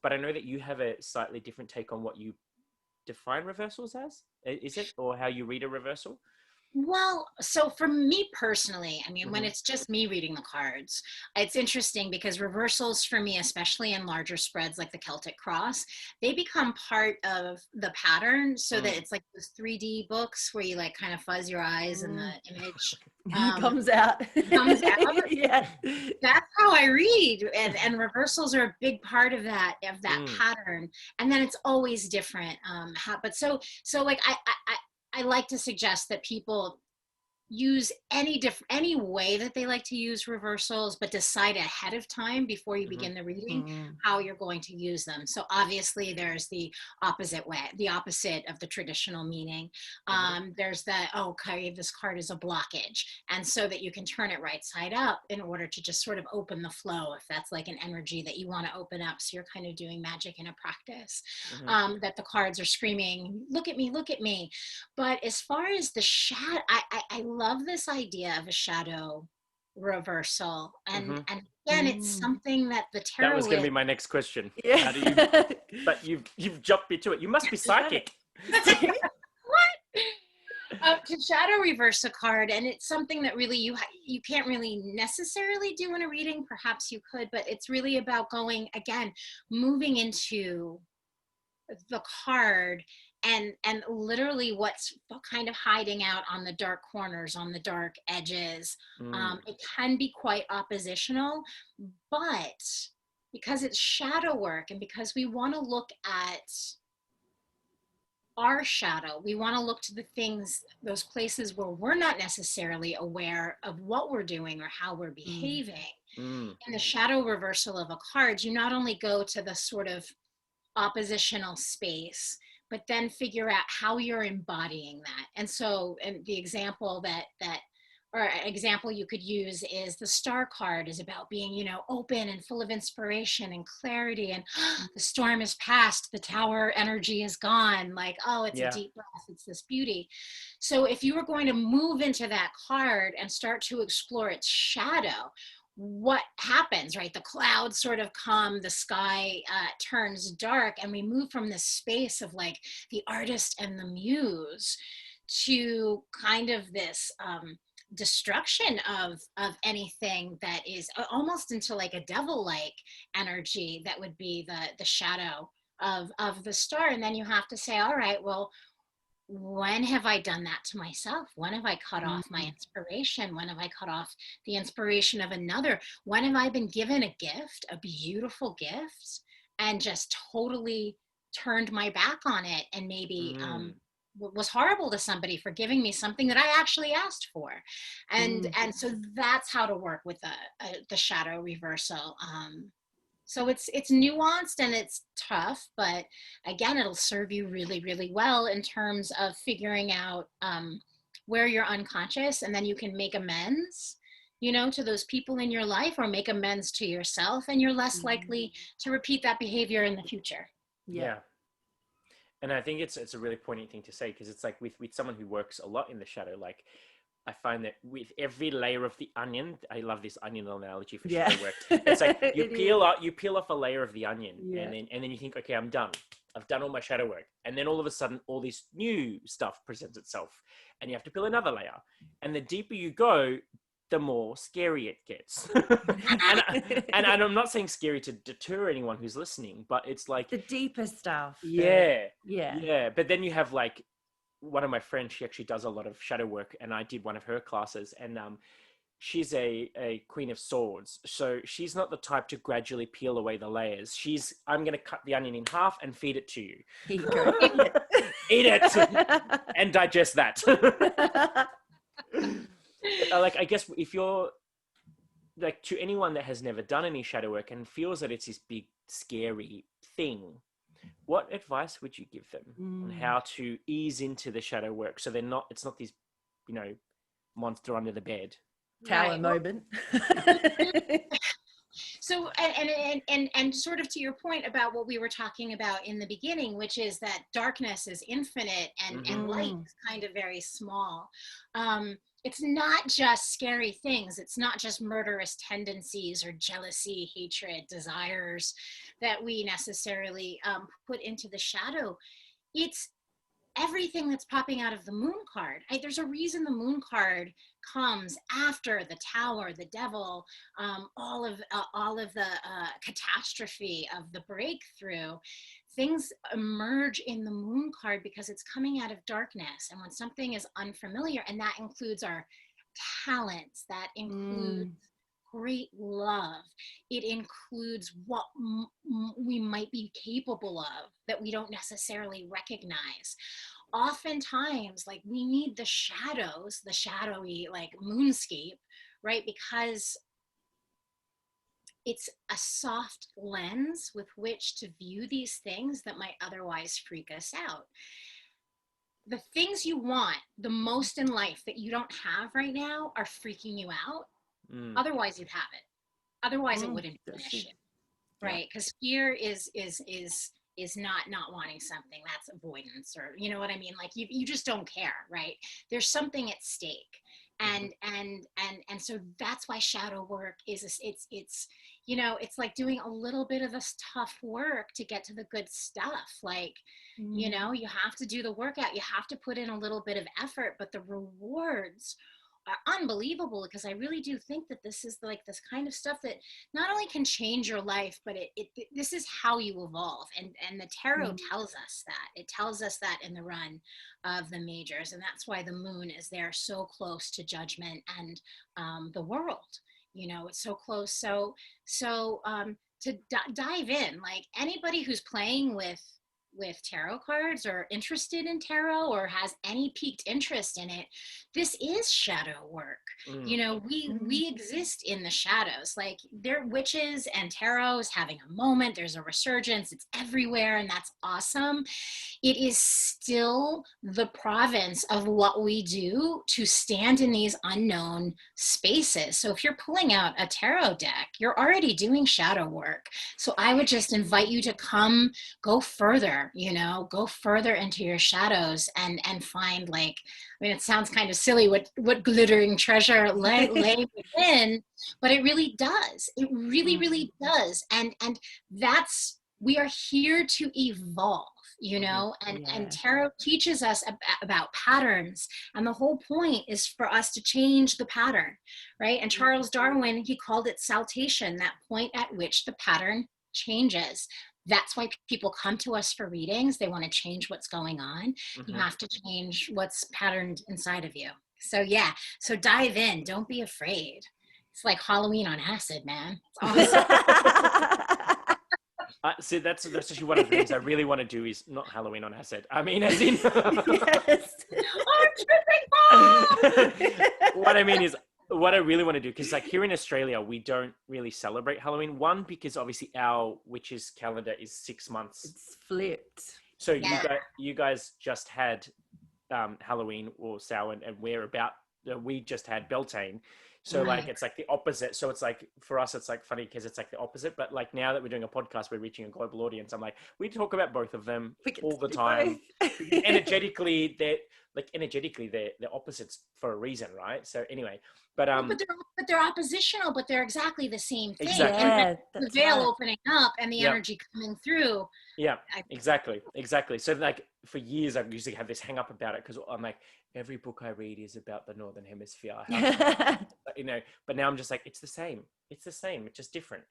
But I know that you have a slightly different take on what you define reversals as. Is it, or how you read a reversal? Well, so for me personally, I mean, when it's just me reading the cards, it's interesting because reversals for me, especially in larger spreads like the Celtic Cross, they become part of the pattern so that it's like those 3D books where you like kind of fuzz your eyes and the image comes out. comes out. Yeah. That's how I read. And reversals are a big part of that pattern. And then it's always different. But so like I like to suggest that people use any way that they like to use reversals, but decide ahead of time before you begin the reading how you're going to use them. So obviously there's the opposite of the traditional meaning. There's that, oh, okay, this card is a blockage, and so that you can turn it right side up in order to just sort of open the flow, if that's like an energy that you want to open up. So you're kind of doing magic in a practice. That the cards are screaming, look at me, look at me. But as far as the shadow, I love this idea of a shadow reversal, and again, it's something that the tarot. That was going to be my next question. Yeah. How do you? But you've jumped into it. You must be psychic. What? To shadow reverse a card, and it's something that really you can't really necessarily do in a reading. Perhaps you could, but it's really about going again, moving into the card and literally what's kind of hiding out on the dark corners, on the dark edges. It can be quite oppositional, but because it's shadow work and because we want to look at our shadow, we want to look to the things, those places where we're not necessarily aware of what we're doing or how we're behaving. In the shadow reversal of a card, you not only go to the sort of oppositional space, but then figure out how you're embodying that. And so, and the example example you could use is the star card is about being, you know, open and full of inspiration and clarity, and the storm is past, the tower energy is gone, like, oh, it's a deep breath, it's this beauty. So if you were going to move into that card and start to explore its shadow, what happens, right? The clouds sort of come, the sky turns dark, and we move from this space of like the artist and the muse to kind of this destruction of anything that is almost into like a devil-like energy that would be the shadow of the star. And then you have to say, all right, well, when have I done that to myself? When have I cut off my inspiration? When have I cut off the inspiration of another? When have I been given a gift, a beautiful gift, and just totally turned my back on it, and maybe was horrible to somebody for giving me something that I actually asked for? And so that's how to work with the shadow reversal. So it's nuanced and it's tough, but again, it'll serve you really, really well in terms of figuring out where you're unconscious, and then you can make amends, you know, to those people in your life, or make amends to yourself, and you're less likely to repeat that behavior in the future. Yeah. And I think it's a really poignant thing to say, because it's like with someone who works a lot in the shadow, like I find that with every layer of the onion, I love this onion analogy for shadow work. It's like you peel off a layer of the onion, and then you think, okay, I'm done. I've done all my shadow work. And then all of a sudden, all this new stuff presents itself, and you have to peel another layer. And the deeper you go, the more scary it gets. and I'm not saying scary to deter anyone who's listening, but it's like the deeper stuff. Yeah. But then you have like, one of my friends, she actually does a lot of shadow work, and I did one of her classes, and she's a Queen of Swords, so she's not the type to gradually peel away the layers. I'm going to cut the onion in half and feed it to you. Here you go. Eat it and digest that. Like, I guess if you're like, to anyone that has never done any shadow work and feels that it's this big scary thing, what advice would you give them on how to ease into the shadow work, so it's not this, you know, monster under the bed? Tower moment. So, and sort of to your point about what we were talking about in the beginning, which is that darkness is infinite and light is kind of very small. It's not just scary things. It's not just murderous tendencies or jealousy, hatred, desires that we necessarily put into the shadow. It's everything that's popping out of the moon card. There's a reason the moon card comes after the tower, the devil, all of the catastrophe of the breakthrough. Things emerge in the moon card because it's coming out of darkness. And when something is unfamiliar, and that includes our talents, that includes great love, it includes what we might be capable of that we don't necessarily recognize. Oftentimes, like, we need the shadows, the shadowy like moonscape, right? Because it's a soft lens with which to view these things that might otherwise freak us out. The things you want the most in life that you don't have right now are freaking you out. Otherwise you'd have it. Otherwise it wouldn't be an issue, right? Because fear is not wanting something. That's avoidance, or you know what I mean? Like you just don't care, right? There's something at stake. And so that's why shadow work is it's you know, it's like doing a little bit of this tough work to get to the good stuff. Like, you know, you have to do the workout, you have to put in a little bit of effort, but the rewards are unbelievable, because I really do think that this is like this kind of stuff that not only can change your life, but this is how you evolve. And the tarot tells us that. It tells us that in the run of the majors. And that's why the moon is there so close to judgment and the world. You know, it's so close. So to dive in, like anybody who's playing with tarot cards or interested in tarot or has any piqued interest in it, this is shadow work. You know, we exist in the shadows. Like, they're witches and tarots having a moment. There's a resurgence. It's everywhere, and that's awesome. It is still the province of what we do to stand in these unknown spaces. So if you're pulling out a tarot deck, you're already doing shadow work. So I would just invite you to go further, you know, go further into your shadows and find, like, I mean, it sounds kind of silly what glittering treasure lay within, but it really does. It really, really does. And that's, we are here to evolve, you know, and tarot teaches us about patterns. And the whole point is for us to change the pattern, right? And Charles Darwin, he called it saltation, that point at which the pattern changes. That's why people come to us for readings. They want to change what's going on. You have to change what's patterned inside of you. So yeah, so dive in. Don't be afraid. It's like Halloween on acid, man. It's awesome. See, that's actually one of the things I really want to do is not Halloween on acid. I mean, as in... Yes. What I mean is, what I really want to do, because like here in Australia, we don't really celebrate Halloween. One, because obviously our witches calendar is 6 months. It's flipped. So you guys just had Halloween or Samhain, and we just had Beltane. So like, it's like the opposite. So it's like, for us, it's like funny because it's like the opposite. But like now that we're doing a podcast, we're reaching a global audience. I'm like, we talk about both of them all the time. Energetically, they're opposites for a reason, right? So anyway, but they're oppositional, but they're exactly the same thing. Exactly. And the veil opening up and the energy coming through. Yeah, exactly. So like for years, I usually have this hang up about it because I'm like, every book I read is about the Northern Hemisphere. You know, but now I'm just like, it's the same. It's just different.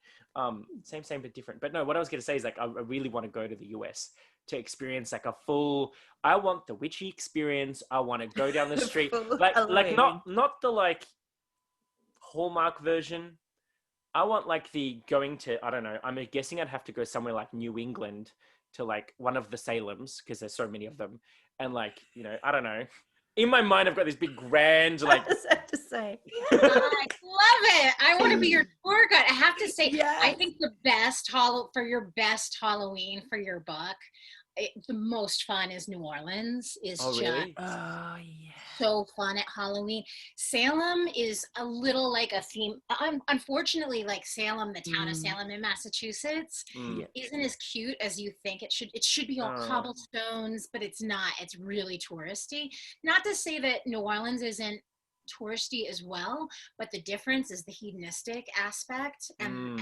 Same, but different. But no, what I was going to say is like, I really want to go to the US to experience like a full, I want the witchy experience. I want to go down the street, like not the like Hallmark version. I want like the going to, I don't know, I'm guessing I'd have to go somewhere like New England to like one of the Salems, because there's so many of them. And like, you know, I don't know. In my mind, I've got this big grand, like... I just have to say. I love it. I want to be your tour guide. I have to say, I think the best for your best Halloween for your book, the most fun is New Orleans. Is Oh, just really? Oh yeah. so fun at Halloween. Salem is a little like a theme. Unfortunately, like Salem, the town of Salem in Massachusetts, Mm. isn't as cute as you think it should. It should be all Oh. cobblestones, but it's not. It's really touristy. Not to say that New Orleans isn't touristy as well, but the difference is the hedonistic aspect, and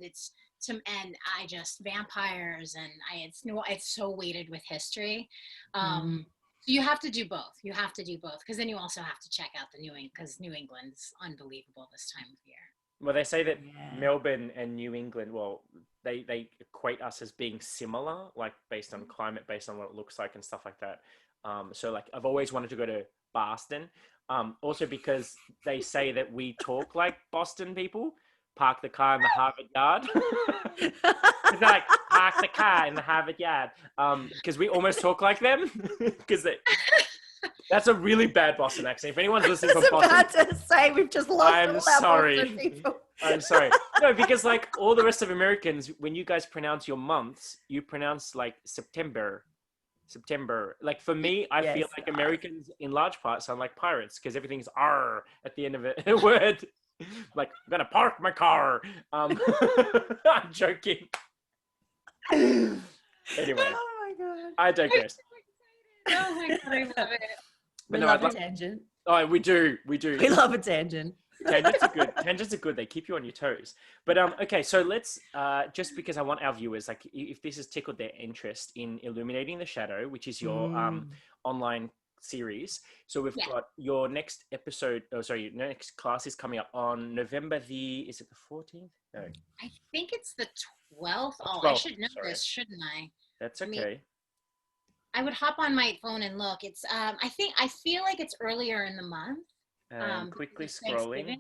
it's some, and I just vampires, and it's so weighted with history. Mm. You have to do both. You have to do both, because then you also have to check out the New England, because New England's unbelievable this time of year. Well, they say that Yeah. Melbourne and New England, well, they equate us as being similar, like based on climate, based on what it looks like and stuff like that. So like I've always wanted to go to Boston. Also because they say that we talk like Boston people. Park the car in the Harvard Yard. It's like park the car in the Harvard Yard. Because we almost talk like them. Because that's a really bad Boston accent. If anyone's listening from I was Boston, about to say we've just lost I'm all our sorry. Boston people. I'm sorry. No, because like all the rest of Americans, when you guys pronounce your months, you pronounce like September. Like for me, I feel Yes. like Americans in large part sound like pirates because everything's R at the end of a word. Like, I'm gonna park my car. I'm joking. Anyway, Oh my god. I digress. Oh my god, I love it. We But no, love I'd a tangent. Oh, we do. We love a tangent. Tangents are good. Tangents are good. They keep you on your toes. But okay, so let's just because I want our viewers, like, if this has tickled their interest in Illuminating the Shadow, which is your online series. So we've got your next episode. Oh, sorry, your next class is coming up on November is it the 14th? No, I think it's the 12th. Oh, 12th, I should know sorry. this, shouldn't I? That's okay. I would hop on my phone and look. It's I feel like it's earlier in the month. Quickly scrolling.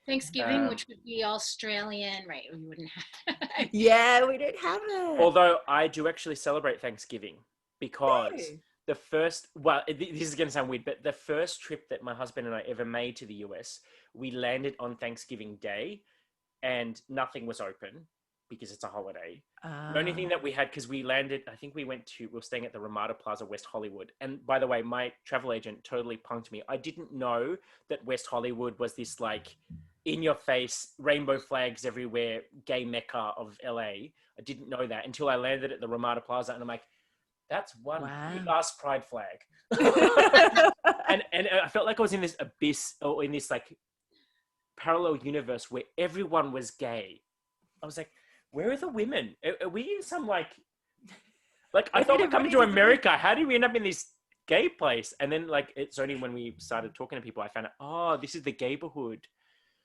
Thanksgiving, which would be Australian, right? We wouldn't have. Yeah, we don't have it. Although I do actually celebrate Thanksgiving because Hey. the first, well, this is going to sound weird, but the first trip that my husband and I ever made to the US, we landed on Thanksgiving Day and nothing was open because it's a holiday. The only thing that we had, because we landed, I think we were staying at the Ramada Plaza, West Hollywood. And by the way, my travel agent totally punked me. I didn't know that West Hollywood was this like in your face, rainbow flags everywhere, gay mecca of LA. I didn't know that until I landed at the Ramada Plaza and I'm like, that's one big ass pride flag. and I felt like I was in this abyss or in this like parallel universe where everyone was gay. I was like, where are the women? Are we in some like I thought we're coming to America. How did we end up in this gay place? And then like it's only when we started talking to people I found out, oh, this is the gayborhood.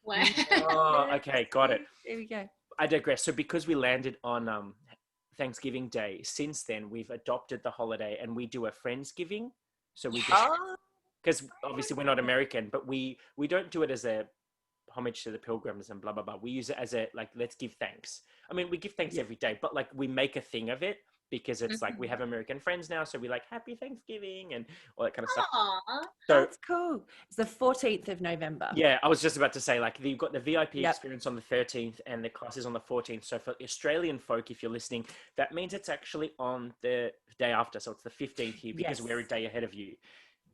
Wow. Oh, okay, got it. There we go. I digress. So because we landed on Thanksgiving Day, since then we've adopted the holiday and we do a Friendsgiving. So we just because obviously we're not American, but we don't do it as a homage to the pilgrims and blah blah blah. We use it as a like, let's give thanks. I mean, we give thanks every day, but like we make a thing of it because it's like we have American friends now, so we like happy Thanksgiving and all that kind of stuff. Aww. So that's cool. It's the 14th of November. yeah, I was just about to say, like, you've got the VIP experience on the 13th and the class is on the 14th. So for Australian folk, if you're listening, that means it's actually on the day after. So it's the 15th here because we're a day ahead of you.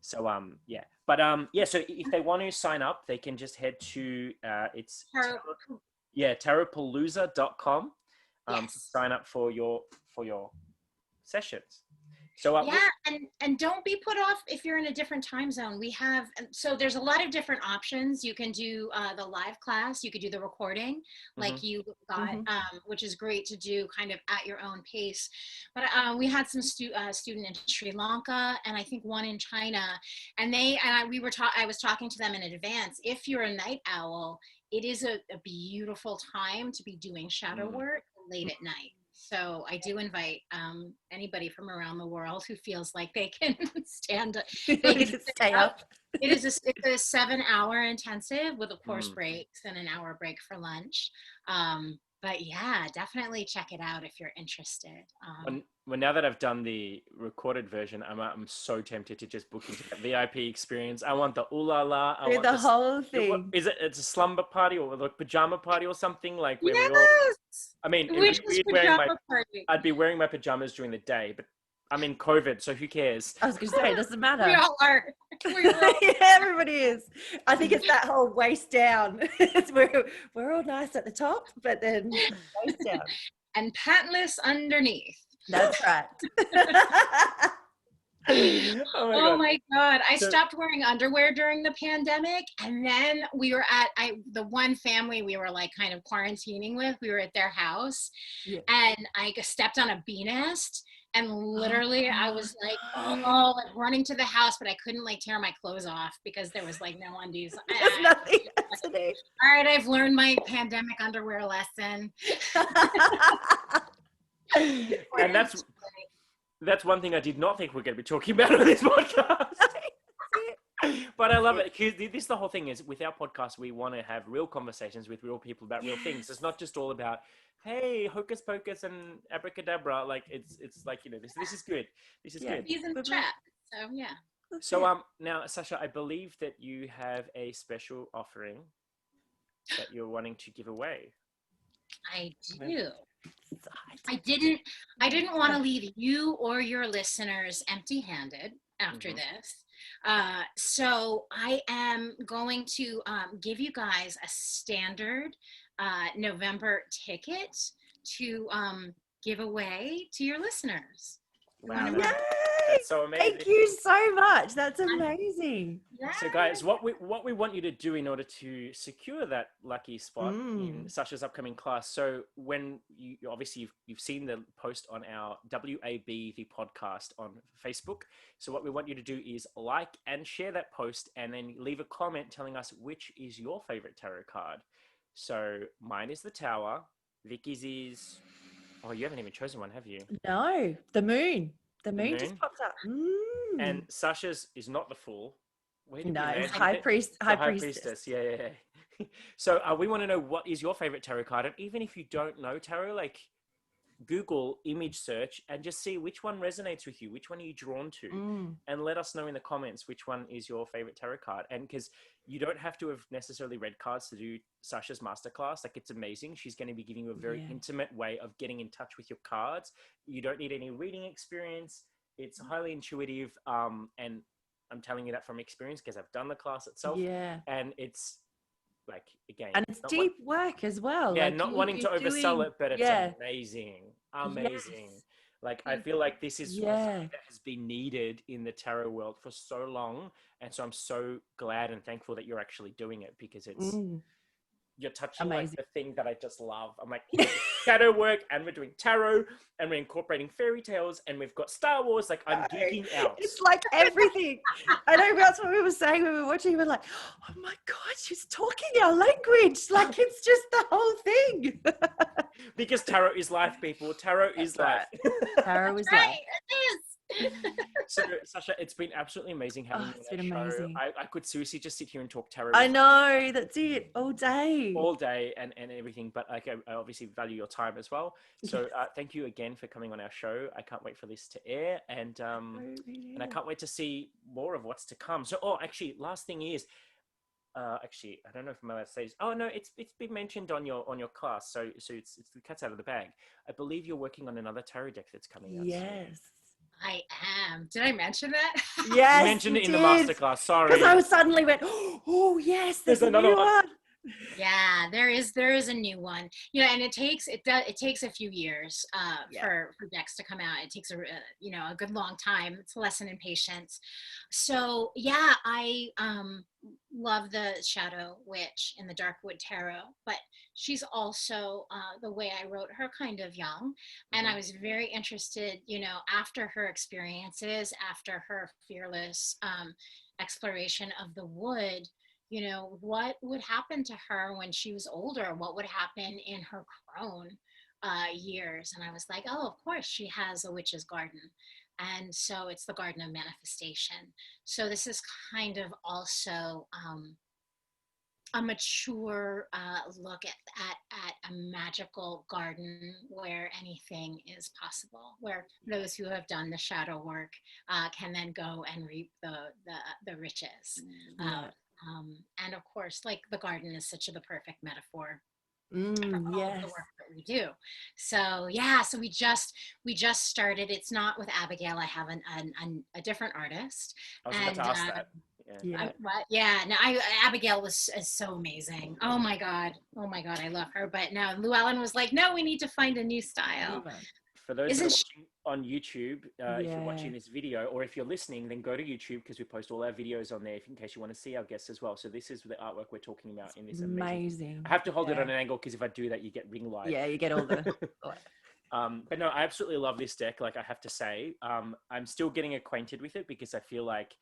So yeah, but yeah, so if they want to sign up, they can just head to it's tarotpalooza.com to sign up for your sessions. So and don't be put off if you're in a different time zone. We have, so there's a lot of different options. You can do the live class, you could do the recording like you got, which is great to do kind of at your own pace. But we had some student in Sri Lanka and I think one in China, and I was talking to them in advance. If you're a night owl, it is a beautiful time to be doing shadow work late at night. So I do invite anybody from around the world who feels like they can stay up. It's a 7-hour intensive with, of course, breaks and an hour break for lunch. But yeah, definitely check it out if you're interested. well, now that I've done the recorded version, I'm so tempted to just book into that VIP experience. I want the ooh la la. I Do want the this. whole What thing. is it? It's a slumber party or like pajama party or something like where we all. Yes. I mean, it'd be Witch's weird wearing my. pajama party. I'd be wearing my pajamas during the day, but I'm in COVID, so who cares? I was going to say, it doesn't We matter. all are. We were all Yeah, everybody is. I think it's that whole waist down. We're all nice at the top, but then waist down. and pantless underneath. That's right. Oh my god. My god! I So- stopped wearing underwear during the pandemic, and then we were at the one family we were like kind of quarantining with. We were at their house, Yeah. and I stepped on a bee nest, and literally I was like, no. like running to the house, but I couldn't like tear my clothes off because there was like no undies. There's nothing to do. All right, I've learned my pandemic underwear lesson. And that's one thing I did not think we're going to be talking about on this podcast. But I love it because this is the whole thing is with our podcast, we want to have real conversations with real people about real things. It's not just all about, hey, hocus pocus and abracadabra. Like it's like, you know, this is good. This is good. He's in the chat. So yeah. So now, Sasha, I believe that you have a special offering that you're wanting to give away. I do. I didn't want to leave you or your listeners empty-handed after this. So I am going to give you guys a standard November ticket to give away to your listeners. Wow, Yay! that's so amazing. Thank you so much. That's amazing. So guys, what we want you to do in order to secure that lucky spot in Sasha's upcoming class. So when you obviously you've seen the post on our WAB the podcast on Facebook. So what we want you to do is like and share that post and then leave a comment telling us which is your favorite tarot card. So mine is the Tower, Vicky's is, oh, you haven't even chosen one, have you? No, the moon. The moon moon? just popped up. And Sasha's is not the Fool. Where did we No, land it's with high it? priest. The High High priestess. Priestess. Yeah. So we want to know what is your favorite tarot card, and even if you don't know tarot, like Google image search and just see which one resonates with you, which one are you drawn to, and let us know in the comments which one is your favorite tarot card. And because you don't have to have necessarily read cards to do Sasha's masterclass, like it's amazing. She's going to be giving you a very intimate way of getting in touch with your cards. You don't need any reading experience. It's highly intuitive, and I'm telling you that from experience because I've done the class itself. Yeah. And it's like, again, And it's deep work as well. Yeah, like not wanting to oversell it, but it's amazing. Yes. Like I feel like this is something Yeah. that has been needed in the tarot world for so long, and so I'm so glad and thankful that you're actually doing it because it's you're touching like Amazing. the thing that I just love. I'm like, we're doing shadow work and we're doing tarot and we're incorporating fairy tales and we've got Star Wars. Like I'm geeking out. It's like everything. I know that's what we were saying when we were watching. We were like, oh my God, she's talking our language. Like it's just the whole thing. Because tarot is life, people. Tarot is life. Tarot is Right, life. it is. So, Sasha, it's been absolutely amazing having you It's on been our show. amazing. I could seriously just sit here and talk tarot I know, that's it, all day. all day and everything, but like I obviously value your time as well. So thank you again for coming on our show. I can't wait for this to air, and I can't wait to see more of what's to come. So, actually, last thing is, actually, I don't know if I'm allowed to say this. Oh no, it's been mentioned on your class. So it's the cat's out of the bag. I believe you're working on another tarot deck that's coming out. Yes. I am. Did I mention that? Yes. You mentioned it in the did. masterclass. Sorry. Because I suddenly went, oh yes, there's another new one. Yeah, there is a new one. You know, and it takes a few years for decks to come out. It takes a good long time. It's a lesson in patience. So yeah, I love the Shadow Witch in the Darkwood Tarot, but she's also the way I wrote her kind of young, and I was very interested. You know, after her experiences, after her fearless exploration of the wood. You know, what would happen to her when she was older? What would happen in her crone years? And I was like, oh, of course, she has a witch's garden. And so it's the garden of manifestation. So this is kind of also a mature look at a magical garden where anything is possible, where those who have done the shadow work can then go and reap the riches. Yeah. And of course, like the garden is such the perfect metaphor for all of the Yes. work that we do. So yeah, so we just started. It's not with Abigail. I have a different artist. I was about And to ask that. Yeah. Yeah. yeah, no, Abigail is so amazing. Oh my god, I love her. But now Llewellyn was like, no, we need to find a new style. For those that Isn't are she? watching on YouTube, if you're watching this video, or if you're listening, then go to YouTube because we post all our videos on there in case you want to see our guests as well. So this is the artwork we're talking about in this amazing. I have to hold it on an angle because if I do that, you get ring light. Yeah, you get all the. But no, I absolutely love this deck. Like I have to say, I'm still getting acquainted with it because I feel like,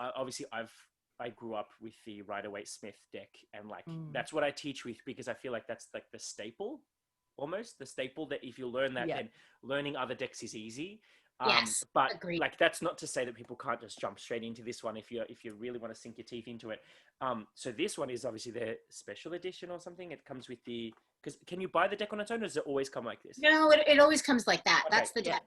obviously I grew up with the Rider-Waite-Smith deck, and like that's what I teach with because I feel like that's like the staple. Almost the staple that if you learn that, then learning other decks is easy. Yes, but agreed. like that's not to say that people can't just jump straight into this one if you really want to sink your teeth into it. So this one is obviously the special edition or something. It comes with because can you buy the deck on its own, or does it always come like this? No, it always comes like that. Okay. That's the deck.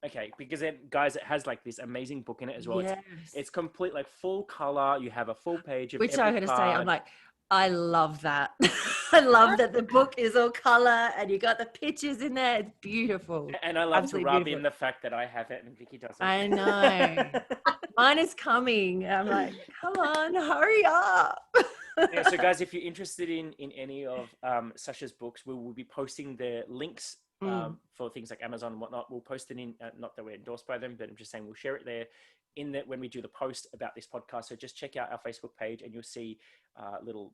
Okay, because then, guys, it has like this amazing book in it as well. Yes. It's complete, like full color. You have a full page of Which every I'm going to say, I'm card. like, I love that. I love that the book is all color and you got the pictures in there. It's beautiful. And I love Absolutely to rub beautiful. in the fact that I have it and Vicky doesn't. I know. Mine is coming. I'm like, come on, hurry up. Yeah, so guys, if you're interested in any of Sasha's books, we will be posting the links for things like Amazon and whatnot. We'll post it in, not that we're endorsed by them, but I'm just saying we'll share it there in that when we do the post about this podcast. So just check out our Facebook page and you'll see little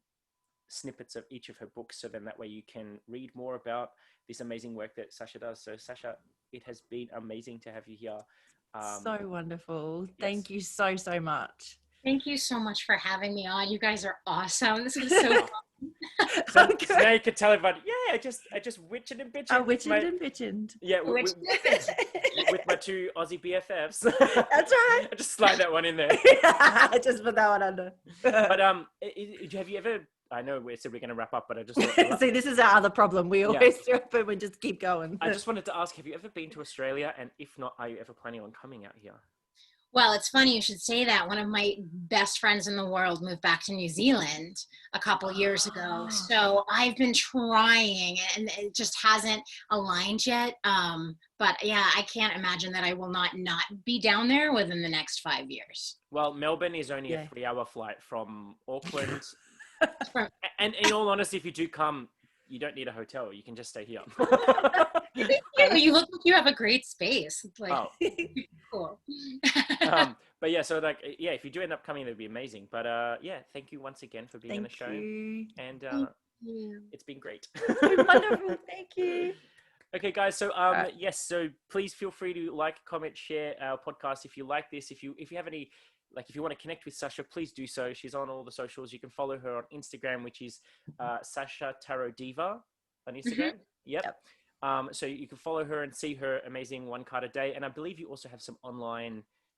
snippets of each of her books. So then that way you can read more about this amazing work that Sasha does. So Sasha, it has been amazing to have you here. So wonderful. Yes. Thank you so, so much. Thank you so much for having me on. You guys are awesome. This was so fun. So now you can tell everybody, I just witchin' and bitchin'. I witchined and bitchined. Yeah, with my two Aussie BFFs. That's right. I just slide that one in there. I just put that one under. But have you ever? I know we said we're going to wrap up, but I just see, this is our other problem. We always do it, but we just keep going. I just wanted to ask: have you ever been to Australia? And if not, are you ever planning on coming out here? Well, it's funny you should say that. One of my best friends in the world moved back to New Zealand a couple years ago. So I've been trying and it just hasn't aligned yet. But yeah, I can't imagine that I will not be down there within the next 5 years. Well, Melbourne is only a 3-hour flight from Auckland. And in all honesty, if you do come, you don't need a hotel. You can just stay here. You look like you have a great space. It's like, cool. But yeah, so like, if you do end up coming, that'd be amazing. But thank you once again for being on the show. And it's been great. Wonderful. Thank you. Okay, guys. So yes, so please feel free to like, comment, share our podcast if you like this. If you have any, like, if you want to connect with Sasha, please do so. She's on all the socials. You can follow her on Instagram, which is Sasha Tarot Diva on Instagram. Yep. So you can follow her and see her amazing one card a day. And I believe you also have some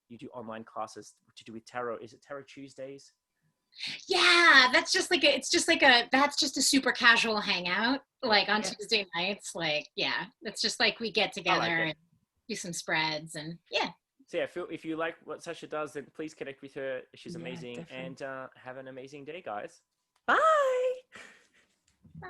you do online classes to do with tarot. Is it Tarot Tuesdays? Yeah, that's just a super casual hangout, like on Tuesday nights. Like, it's just like we get together and do some spreads and So if you like what Sasha does, then please connect with her. She's amazing. Definitely. And have an amazing day, guys. Bye. Bye.